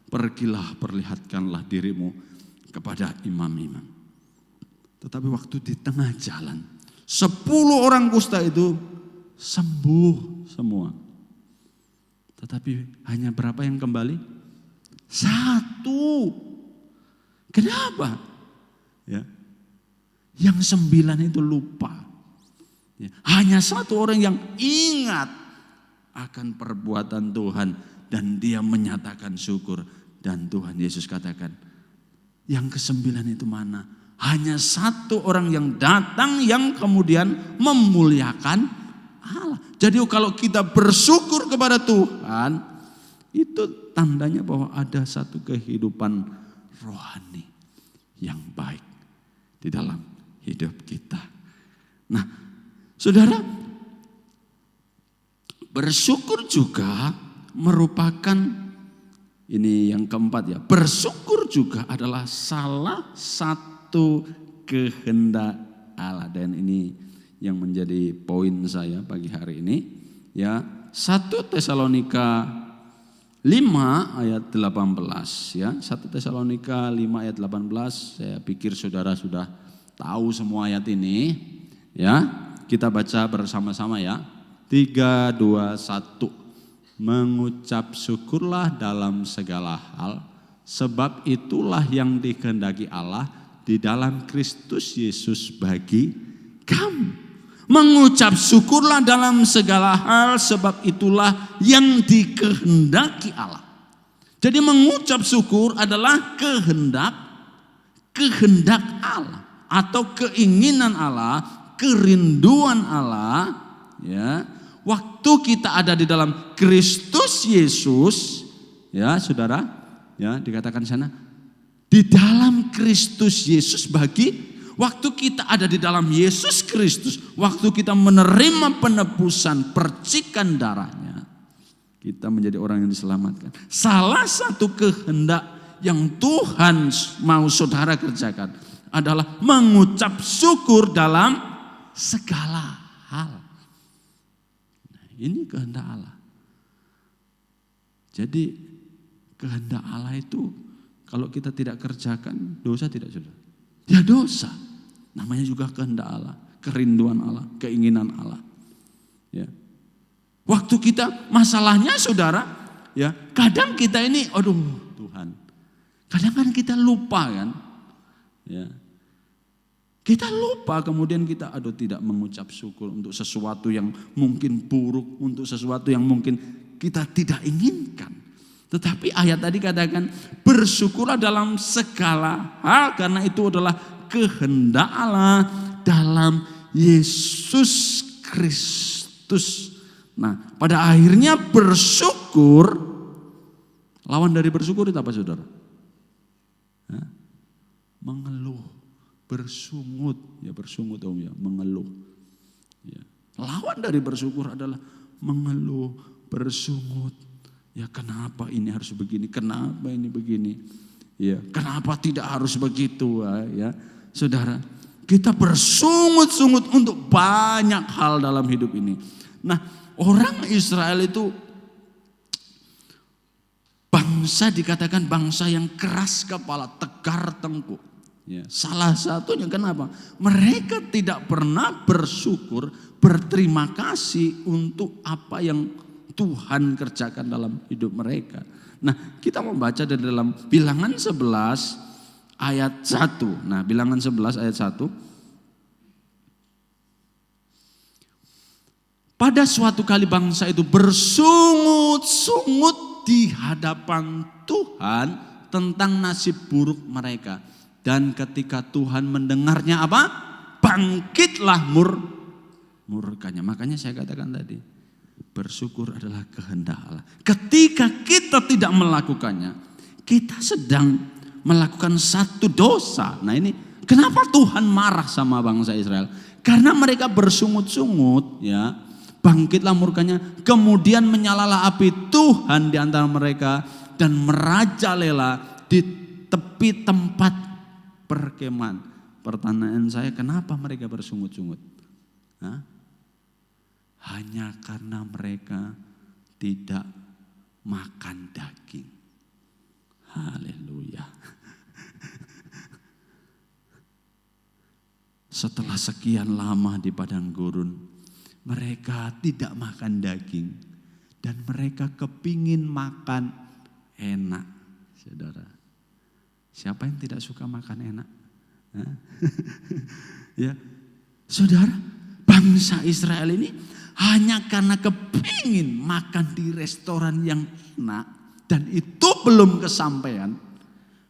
Pergilah, perlihatkanlah dirimu kepada imam-imam. Tetapi waktu di tengah jalan, 10 orang kusta itu sembuh semua. Tetapi hanya berapa yang kembali? 1. Kenapa? Ya. Yang 9 itu lupa. Ya. Hanya 1 orang yang ingat akan perbuatan Tuhan dan dia menyatakan syukur. Dan Tuhan Yesus katakan, yang ke-9 itu mana? Hanya 1 orang yang datang yang kemudian memuliakan Allah. Jadi kalau kita bersyukur kepada Tuhan, itu tandanya bahwa ada satu kehidupan rohani yang baik di dalam hidup kita. Nah, saudara, bersyukur juga merupakan, ini yang keempat ya, bersyukur juga adalah salah satu kehendak Allah. Dan ini yang menjadi poin saya pagi hari ini, ya. 1 Tesalonika 5 ayat 18 ya. 1 Tesalonika 5 ayat 18, saya pikir saudara sudah tahu semua ayat ini ya. Kita baca bersama-sama ya. 3, 2, 1. Mengucap syukurlah dalam segala hal, sebab itulah yang dikehendaki Allah di dalam Kristus Yesus bagi kamu. Mengucap syukurlah dalam segala hal, sebab itulah yang dikehendaki Allah. Jadi mengucap syukur adalah kehendak Allah atau keinginan Allah, kerinduan Allah, ya. Waktu kita ada di dalam Kristus Yesus, ya saudara, ya dikatakan sana, di dalam Kristus Yesus bagi, waktu kita ada di dalam Yesus Kristus, waktu kita menerima penebusan percikan darahnya, kita menjadi orang yang diselamatkan. Salah satu kehendak yang Tuhan mau saudara kerjakan adalah mengucap syukur dalam segala hal. Nah, ini kehendak Allah. Jadi kehendak Allah itu kalau kita tidak kerjakan, dosa tidak, saudara? Ya dosa. Namanya juga kehendak Allah, kerinduan Allah, keinginan Allah. Ya. Waktu kita masalahnya, saudara, ya kadang kita ini, aduh Tuhan, kadang kan kita lupa kan, ya kita lupa kemudian kita tidak mengucap syukur untuk sesuatu yang mungkin buruk, untuk sesuatu yang mungkin kita tidak inginkan. Tetapi ayat tadi katakan bersyukurlah dalam segala hal karena itu adalah kehendak Allah dalam Yesus Kristus. Nah, pada akhirnya bersyukur, lawan dari bersyukur itu apa, saudara? Mengeluh, bersungut, ya bersungut ya, mengeluh. Ya. Lawan dari bersyukur adalah mengeluh, bersungut. Ya kenapa ini harus begini? Kenapa ini begini? Ya, kenapa tidak harus begitu? Ya, saudara, kita bersungut-sungut untuk banyak hal dalam hidup ini. Nah, orang Israel itu bangsa dikatakan bangsa yang keras kepala, tegar tengkuk. Ya, salah satunya kenapa? Mereka tidak pernah bersyukur, berterima kasih untuk apa yang Tuhan kerjakan dalam hidup mereka. Nah, kita membaca dari dalam Bilangan 11 ayat 1. Nah, Bilangan 11 ayat 1. Pada suatu kali bangsa itu bersungut-sungut di hadapan Tuhan tentang nasib buruk mereka. Dan ketika Tuhan mendengarnya apa? Bangkitlah murkanya. Makanya saya katakan tadi, bersyukur adalah kehendak Allah. Ketika kita tidak melakukannya, kita sedang melakukan satu dosa. Nah ini kenapa Tuhan marah sama bangsa Israel? Karena mereka bersungut-sungut, ya, bangkitlah murkanya, kemudian menyalalah api Tuhan di antara mereka dan merajalela di tepi tempat perkemahan. Pertanyaan saya, kenapa mereka bersungut-sungut? Hanya karena mereka tidak makan daging. Haleluya. Setelah sekian lama di padang gurun, mereka tidak makan daging. Dan mereka kepingin makan enak. Saudara, siapa yang tidak suka makan enak? Ya, saudara, bangsa Israel ini hanya karena kepingin makan di restoran yang enak dan itu belum kesampaian,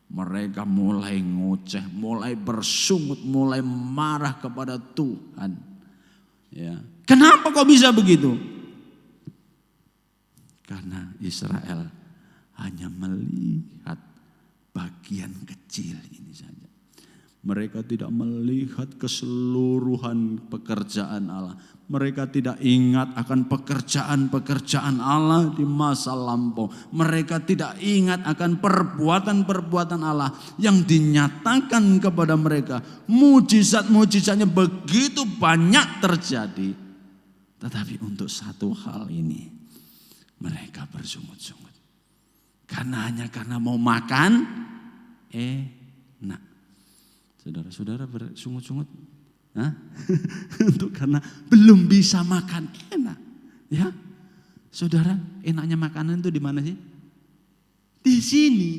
mereka mulai ngoceh, mulai bersungut, mulai marah kepada Tuhan. Ya. Kenapa kok bisa begitu? Karena Israel hanya melihat bagian kecil ini saja. Mereka tidak melihat keseluruhan pekerjaan Allah. Mereka tidak ingat akan pekerjaan-pekerjaan Allah di masa lampau. Mereka tidak ingat akan perbuatan-perbuatan Allah yang dinyatakan kepada mereka. Mujizat-mujizatnya begitu banyak terjadi. Tetapi untuk satu hal ini mereka bersungut-sungut. Karena mau makan enak. Saudara-saudara bersungut-sungut untuk karena belum bisa makan enak, ya. Saudara, enaknya makanan itu di mana sih? Di sini.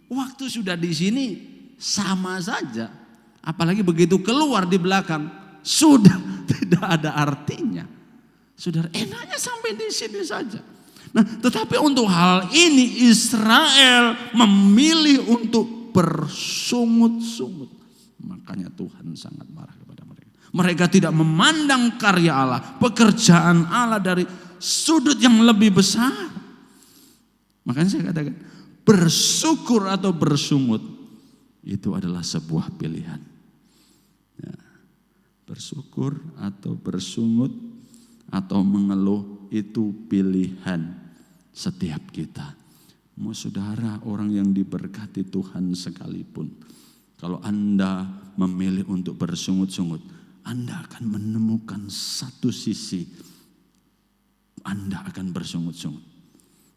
Waktu sudah di sini sama saja. Apalagi begitu keluar di belakang sudah tidak ada artinya. Saudara, enaknya sampai di sini saja. Nah, tetapi untuk hal ini Israel memilih untuk bersungut-sungut. Makanya Tuhan sangat marah kepada mereka. Mereka tidak memandang karya Allah, pekerjaan Allah dari sudut yang lebih besar. Makanya saya katakan, bersyukur atau bersungut itu adalah sebuah pilihan. Ya, bersyukur atau bersungut atau mengeluh itu pilihan setiap kita. Mau saudara orang yang diberkati Tuhan sekalipun, kalau Anda memilih untuk bersungut-sungut, Anda akan menemukan satu sisi, Anda akan bersungut-sungut.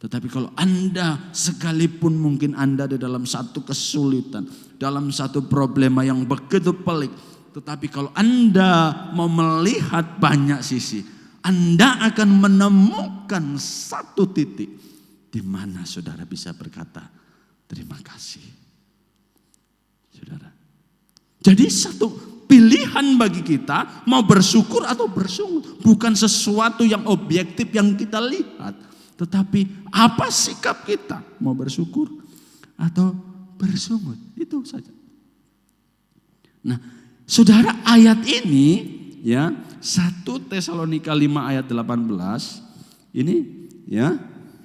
Tetapi kalau Anda sekalipun mungkin Anda di dalam satu kesulitan, dalam satu problema yang begitu pelik, tetapi kalau Anda mau melihat banyak sisi, Anda akan menemukan satu titik di mana saudara bisa berkata, terima kasih. Saudara. Jadi satu pilihan bagi kita mau bersyukur atau bersungut. Bukan sesuatu yang objektif yang kita lihat. Tetapi apa sikap kita? Mau bersyukur atau bersungut. Itu saja. Nah, saudara, ayat ini ya 1 Tesalonika 5 ayat 18 ini ya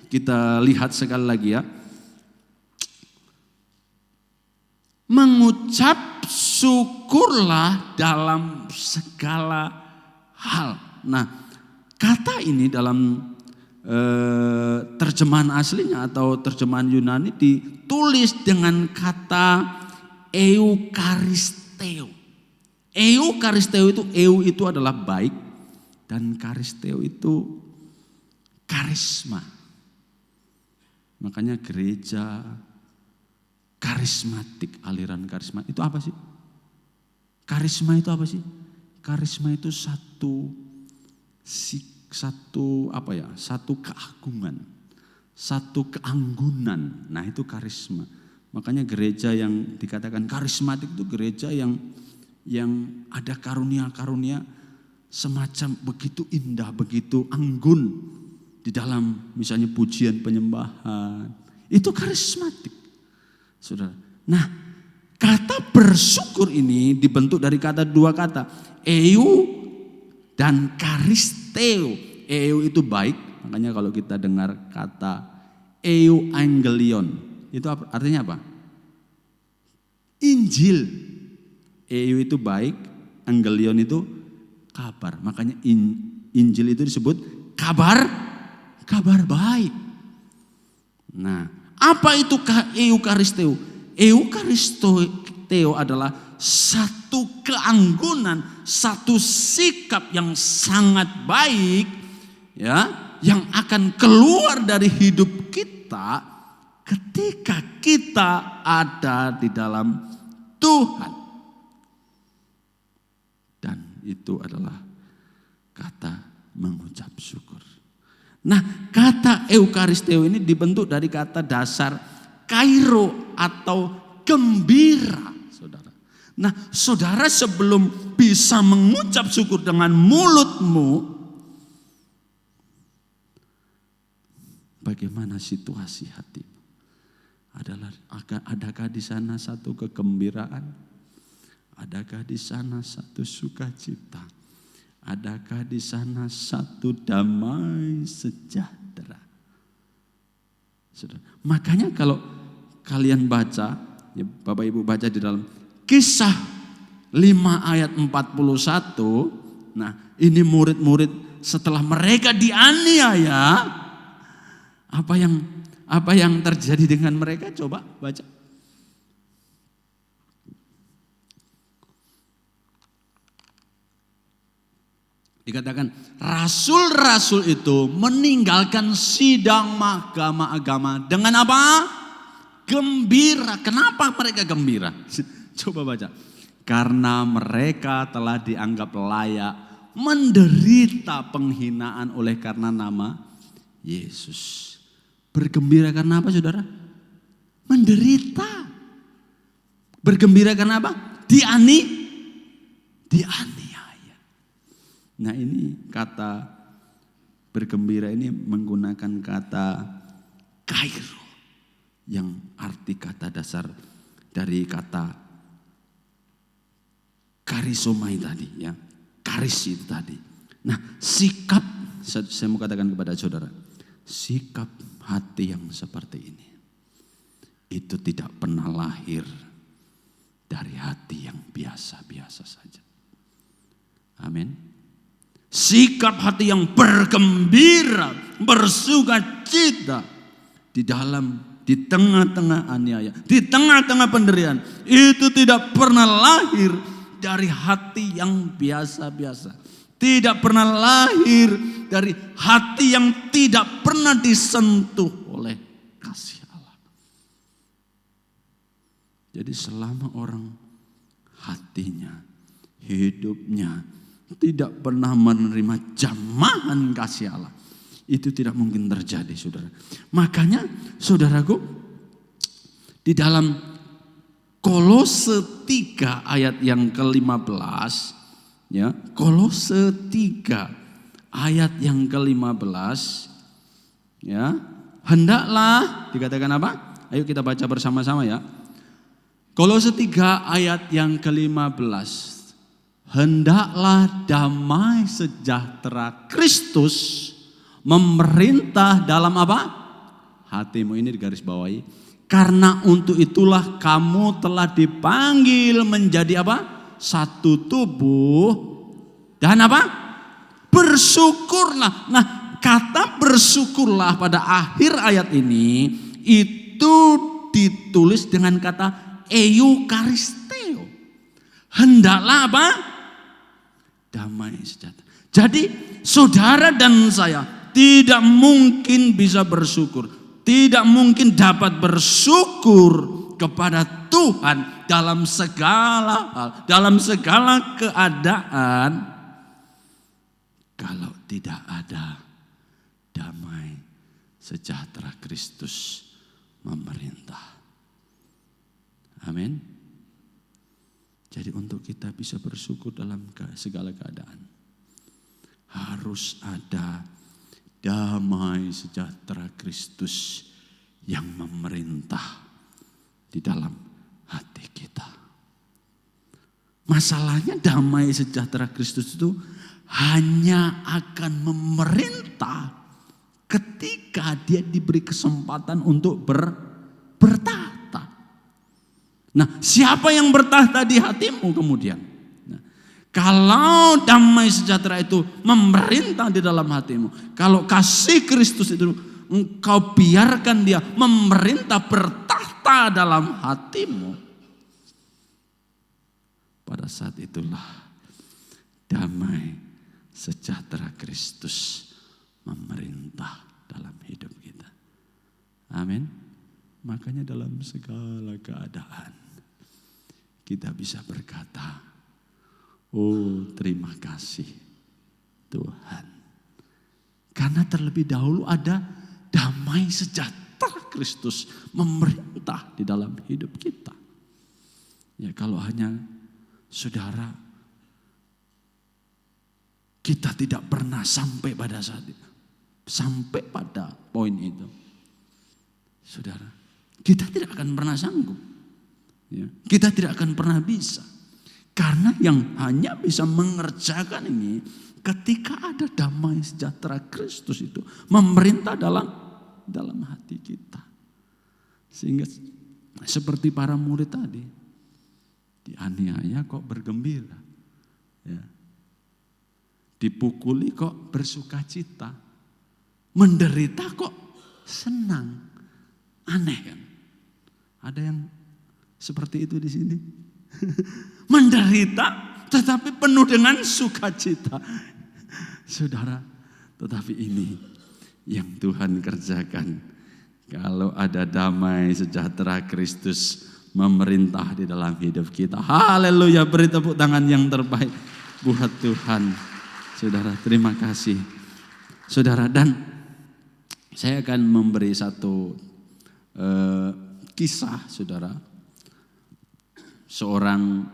kita lihat sekali lagi ya. Mengucap syukurlah dalam segala hal. Nah, kata ini dalam terjemahan aslinya atau terjemahan Yunani ditulis dengan kata eukaristeo. Eukaristeo itu adalah baik dan karisteo itu karisma. Makanya gereja karismatik, aliran karisma itu apa sih? Karisma itu apa sih? Karisma itu satu keagungan, satu keanggunan. Nah, itu karisma. Makanya gereja yang dikatakan karismatik itu gereja yang ada karunia-karunia semacam begitu indah, begitu anggun. Di dalam misalnya pujian penyembahan, itu karismatik. Saudara. Nah, kata bersyukur ini dibentuk dari dua kata, eu dan karisteo. Eu itu baik, makanya kalau kita dengar kata euangelion, itu artinya apa? Injil. Eu itu baik, angelion itu kabar. Makanya Injil itu disebut kabar baik. Nah, apa itu eukaristeo? Eukaristeo adalah satu keanggunan, satu sikap yang sangat baik ya, yang akan keluar dari hidup kita ketika kita ada di dalam Tuhan. Dan itu adalah kata mengucap syukur. Nah, kata eukaristeo ini dibentuk dari kata dasar kairo atau gembira, saudara. Nah, saudara sebelum bisa mengucap syukur dengan mulutmu, bagaimana situasi hatimu? Adakah di sana satu kegembiraan? Adakah di sana satu sukacita? Adakah di sana satu damai sejahtera? Saudara, makanya kalau kalian baca, ya Bapak Ibu baca di dalam Kisah 5 ayat 41, nah ini murid-murid setelah mereka dianiaya, apa yang terjadi dengan mereka? Coba baca. Dikatakan rasul-rasul itu meninggalkan sidang mahkamah agama dengan apa? Gembira. Kenapa mereka gembira? Coba baca. Karena mereka telah dianggap layak menderita penghinaan oleh karena nama Yesus. Bergembira karena apa, saudara? Menderita. Bergembira karena apa? Dianiaya. Nah, ini kata bergembira ini menggunakan kata kairo, yang arti kata dasar dari kata karisomai tadi, ya, karis itu tadi. Nah, sikap, saya mau katakan kepada saudara, sikap hati yang seperti ini itu tidak pernah lahir dari hati yang biasa-biasa saja. Amin. Sikap hati yang bergembira, bersukacita di dalam di tengah-tengah aniaya, di tengah-tengah penderian, itu tidak pernah lahir dari hati yang biasa-biasa. Tidak pernah lahir dari hati yang tidak pernah disentuh oleh kasih Allah. Jadi selama orang hatinya, hidupnya tidak pernah menerima jamahan kasih Allah, itu tidak mungkin terjadi, saudara. Makanya saudaraku, di dalam Kolose 3 ayat yang ke-15, ya, Kolose 3 ayat yang ke-15, ya, hendaklah dikatakan apa? Ayo kita baca bersama-sama ya. Kolose 3 ayat yang ke-15. Hendaklah damai sejahtera Kristus memerintah dalam apa? Hatimu. Ini digaris bawahi. Karena untuk itulah kamu telah dipanggil menjadi apa? Satu tubuh dan apa? Bersyukurlah. Nah, kata bersyukurlah pada akhir ayat ini itu ditulis dengan kata eukaristeo. Hendaklah apa? Damai sejahtera. Jadi saudara dan saya tidak mungkin bisa bersyukur, tidak mungkin dapat bersyukur kepada Tuhan dalam segala hal, dalam segala keadaan, kalau tidak ada damai sejahtera Kristus memerintah. Amin. Jadi untuk kita bisa bersyukur dalam segala keadaan, harus ada damai sejahtera Kristus yang memerintah di dalam hati kita. Masalahnya damai sejahtera Kristus itu hanya akan memerintah ketika dia diberi kesempatan untuk bertahta. Nah, siapa yang bertahta di hatimu kemudian? Nah, kalau damai sejahtera itu memerintah di dalam hatimu, kalau kasih Kristus itu engkau biarkan dia memerintah bertahta dalam hatimu, pada saat itulah damai sejahtera Kristus memerintah dalam hidup kita. Amin. Makanya dalam segala keadaan kita bisa berkata, oh terima kasih Tuhan. Karena terlebih dahulu ada damai sejahtera Kristus memerintah di dalam hidup kita. Ya, kalau hanya saudara, kita tidak pernah sampai pada saat itu, sampai pada poin itu, saudara, kita tidak akan pernah sanggup. Ya, kita tidak akan pernah bisa. Karena yang hanya bisa mengerjakan ini ketika ada damai sejahtera Kristus itu memerintah dalam hati kita. Sehingga seperti para murid tadi, dianiaya kok bergembira, ya. Dipukuli kok bersukacita, menderita kok senang. Aneh kan? Ada yang seperti itu di sini. Menderita tetapi penuh dengan sukacita. Saudara, tetapi ini yang Tuhan kerjakan. Kalau ada damai sejahtera Kristus memerintah di dalam hidup kita. Haleluya, beri tepuk tangan yang terbaik buat Tuhan. Saudara, terima kasih. Saudara, dan saya akan memberi satu kisah, saudara. Seorang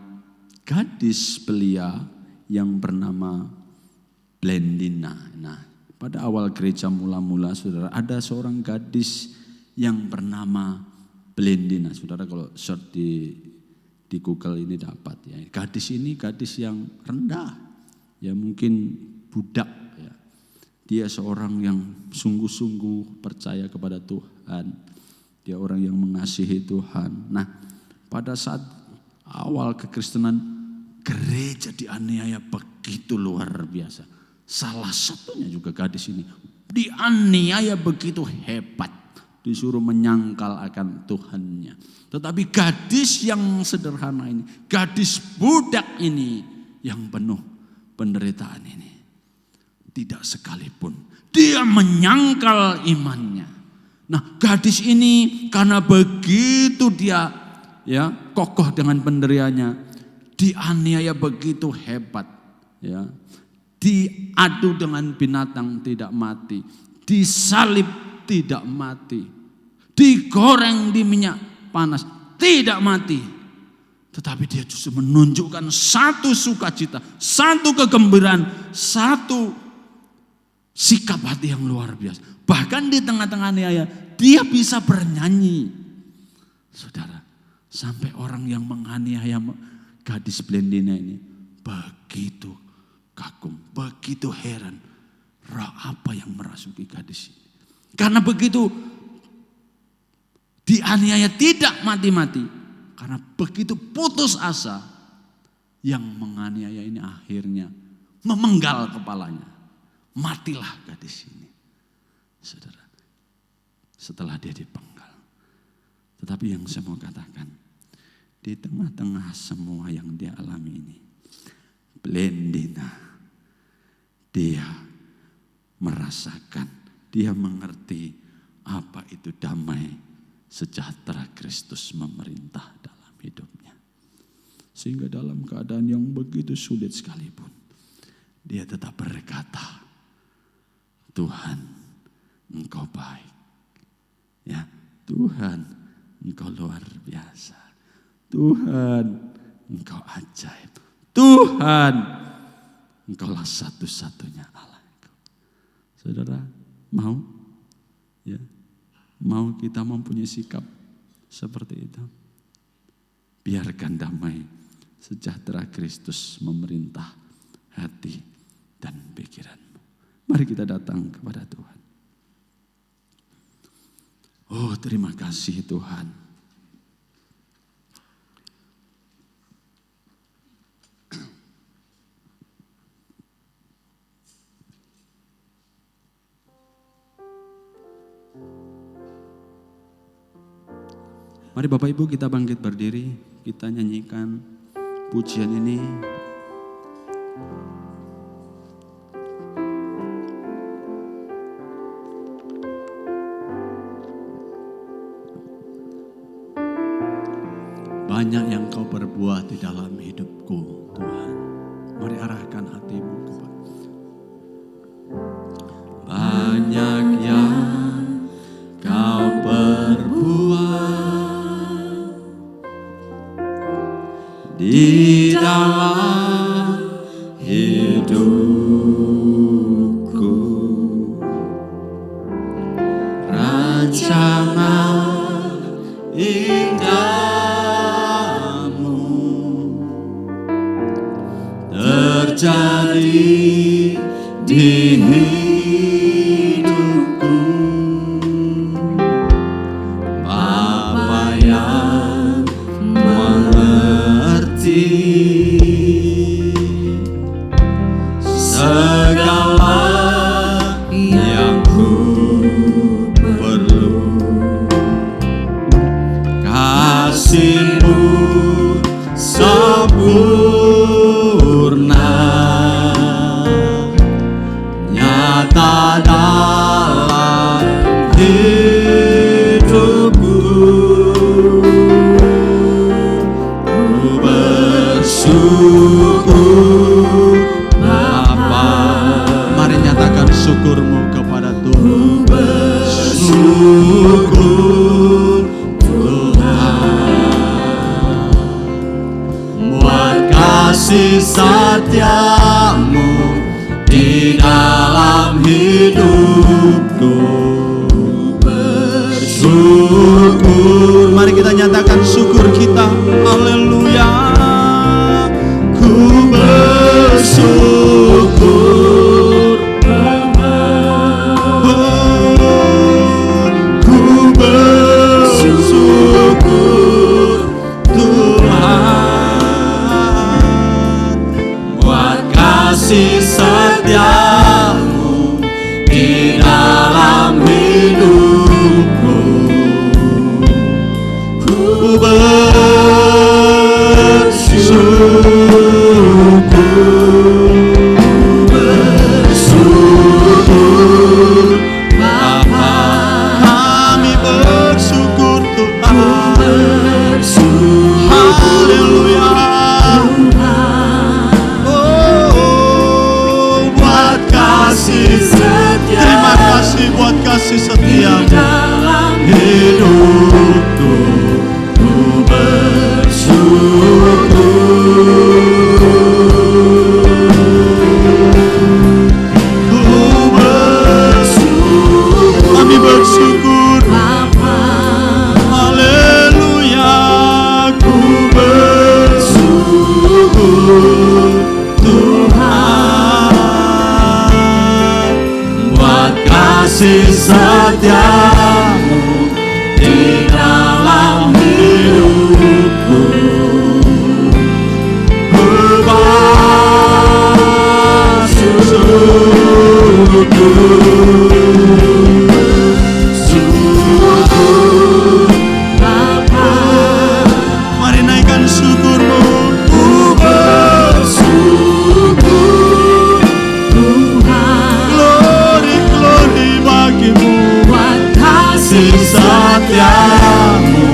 gadis belia yang bernama Blendina. Nah, pada awal gereja mula-mula, saudara, ada seorang gadis yang bernama Blendina. Saudara kalau search di Google ini dapat ya. Gadis ini gadis yang rendah, ya mungkin budak ya. Dia seorang yang sungguh-sungguh percaya kepada Tuhan. Dia orang yang mengasihi Tuhan. Nah, pada saat awal kekristenan, gereja dianiaya begitu luar biasa. Salah satunya juga gadis ini dianiaya begitu hebat, disuruh menyangkal akan Tuhannya. Tetapi gadis yang sederhana ini, gadis budak ini yang penuh penderitaan ini, tidak sekalipun dia menyangkal imannya. Nah, gadis ini karena begitu dia kokoh dengan penderiannya, dianiaya begitu hebat, diadu dengan binatang tidak mati, disalib tidak mati, digoreng di minyak panas tidak mati. Tetapi dia justru menunjukkan satu sukacita, satu kegembiraan, satu sikap hati yang luar biasa. Bahkan di tengah-tengah aniaya dia bisa bernyanyi. Saudara, sampai orang yang menganiaya gadis Blandina ini begitu kagum, begitu heran, roh apa yang merasuki gadis ini. Karena begitu dianiaya tidak mati-mati, karena begitu putus asa, yang menganiaya ini akhirnya memenggal kepalanya. Matilah gadis ini, saudara, setelah dia dipenggal. Tetapi yang saya mau katakan, di tengah-tengah semua yang dia alami ini, Blandina, dia merasakan, dia mengerti apa itu damai sejahtera Kristus memerintah dalam hidupnya. Sehingga dalam keadaan yang begitu sulit sekalipun, dia tetap berkata, Tuhan, Engkau baik. Ya, Tuhan, Engkau luar biasa. Tuhan, Engkau ajaib. Tuhan, Engkaulah satu-satunya Allahku. Saudara, mau? Ya, mau kita mempunyai sikap seperti itu? Biarkan damai sejahtera Kristus memerintah hati dan pikiranmu. Mari kita datang kepada Tuhan. Oh, terima kasih Tuhan. Mari Bapak Ibu kita bangkit berdiri, kita nyanyikan pujian ini. Banyak yang Kau perbuat di dalam hidupku, Tuhan. Mari arahkan hatimu kepada banyak yang Kau perbuat di dalam hidupku. Rancangan indahmu terjadi di hidupku. Bapa yang mengerti segala yang ku perlu, kasih-Mu sempurna nyata dalam hidupku. Ku bersyukur Bapa. Mari nyatakan syukurmu kepada Tuhan. Bersyukur Tuhan buat kasih setia-Mu di dalam hidupku. Bersyukur. Mari kita nyatakan syukur kita. Haleluya. Ku bersyukur ku bersyukur Tuhan buat kasih setia-Mu di dalam Terima kasih buat kasih setiamu. Hidupku ku bersyukur. Kami bersyukur Bapa. Haleluya, ku bersyukur Tuhan buat kasih setiamu di dalam hidupku. Ku bersyukur Bapa. Mari naikkan syukurmu. Ku bersyukur Tuhan. Glory, glory bagimu buat kasih setiamu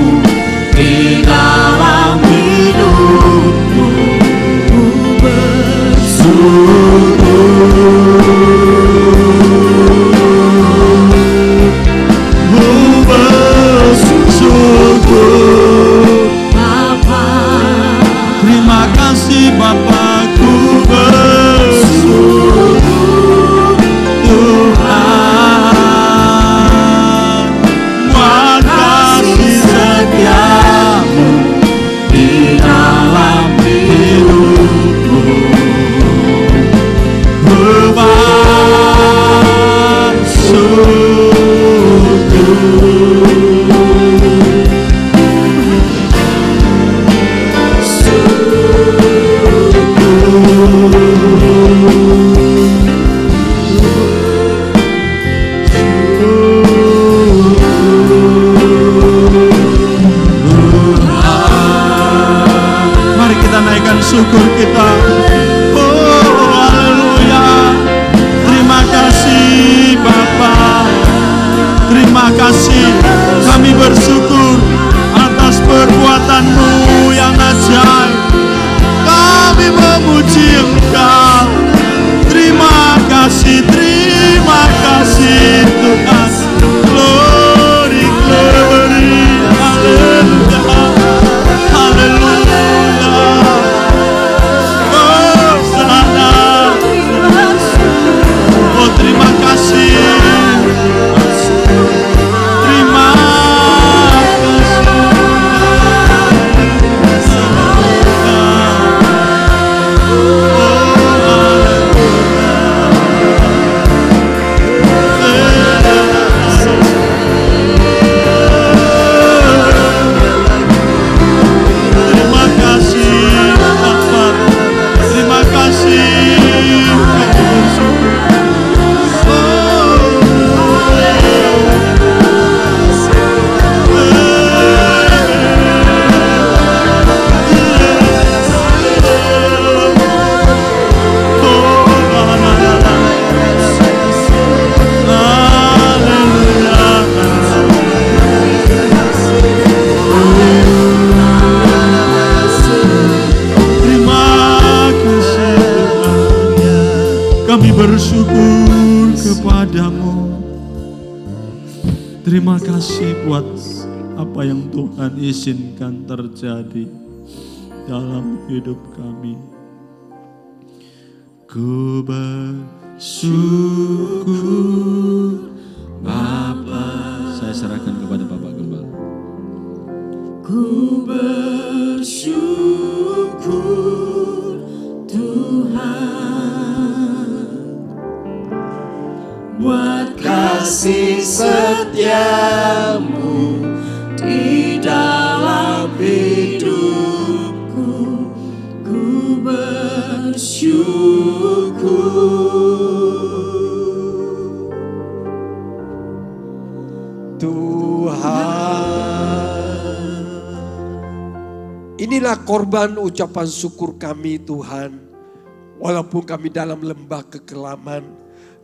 di dalam hidupku. Ku bersyukur Bapa. Terima kasih Bapa, ku bersyukur Tuhan buat kasih setiamu di dalam hidupku. Ku mari kita naikkan syukur kita. Oh, haleluya. Terima kasih Bapa. Terima kasih. Kami bersyukur atas perbuatan-Mu yang ajaib. Kami memuji Engkau. Terima kasih Tuhan. Glory, glory, haleluya, haleluya. Oh, sana. Oh, terima kasih. Terima Terima kasih Bapa. Terima kasih. Kami bersyukur kepadamu. Terima kasih buat apa yang Tuhan izinkan terjadi dalam hidup kami. Ku bersyukur Bapa. Saya serahkan kepada Bapak Gembala. Ku bersyukur Tuhan buat kasih setiamu di dalam hidupku. Ku bersyukur Tuhan. Inilah korban ucapan syukur kami Tuhan. Walaupun kami dalam lembah kekelaman,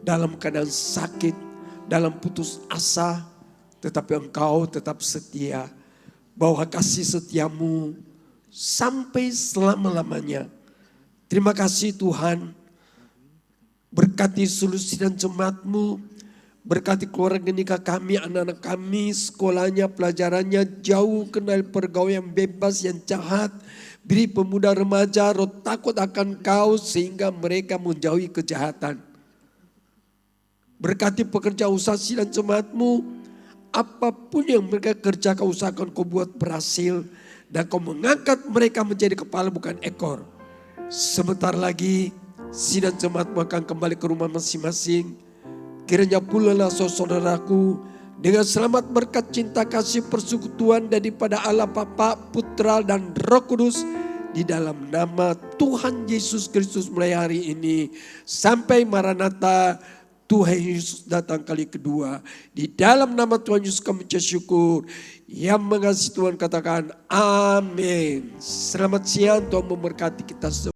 dalam keadaan sakit, dalam putus asa, tetapi Engkau tetap setia. Bahwa kasih setiamu sampai selama-lamanya. Terima kasih Tuhan. Berkati seluruh sidang jemaat-Mu. Berkati keluarga nikah kami, anak-anak kami, sekolahnya, pelajarannya, jauh kenal pergaulan yang bebas, yang jahat. Beri pemuda remaja roh takut akan Kau sehingga mereka menjauhi kejahatan. Berkati pekerja usaha sidang jemaat-Mu, apapun yang mereka kerjakan usahakan Kau buat berhasil. Dan Kau mengangkat mereka menjadi kepala bukan ekor. Sebentar lagi sidang jemaat-Mu akan kembali ke rumah masing-masing. Kiranya pulalah saudaraku dengan selamat berkat cinta kasih persekutuan daripada Allah Bapa, Putra dan Roh Kudus di dalam nama Tuhan Yesus Kristus mulai hari ini sampai Maranatha Tuhan Yesus datang kali kedua. Di dalam nama Tuhan Yesus kami ucap syukur. Yang mengasihi Tuhan katakan amin. Selamat siang, Tuhan memberkati kita semua.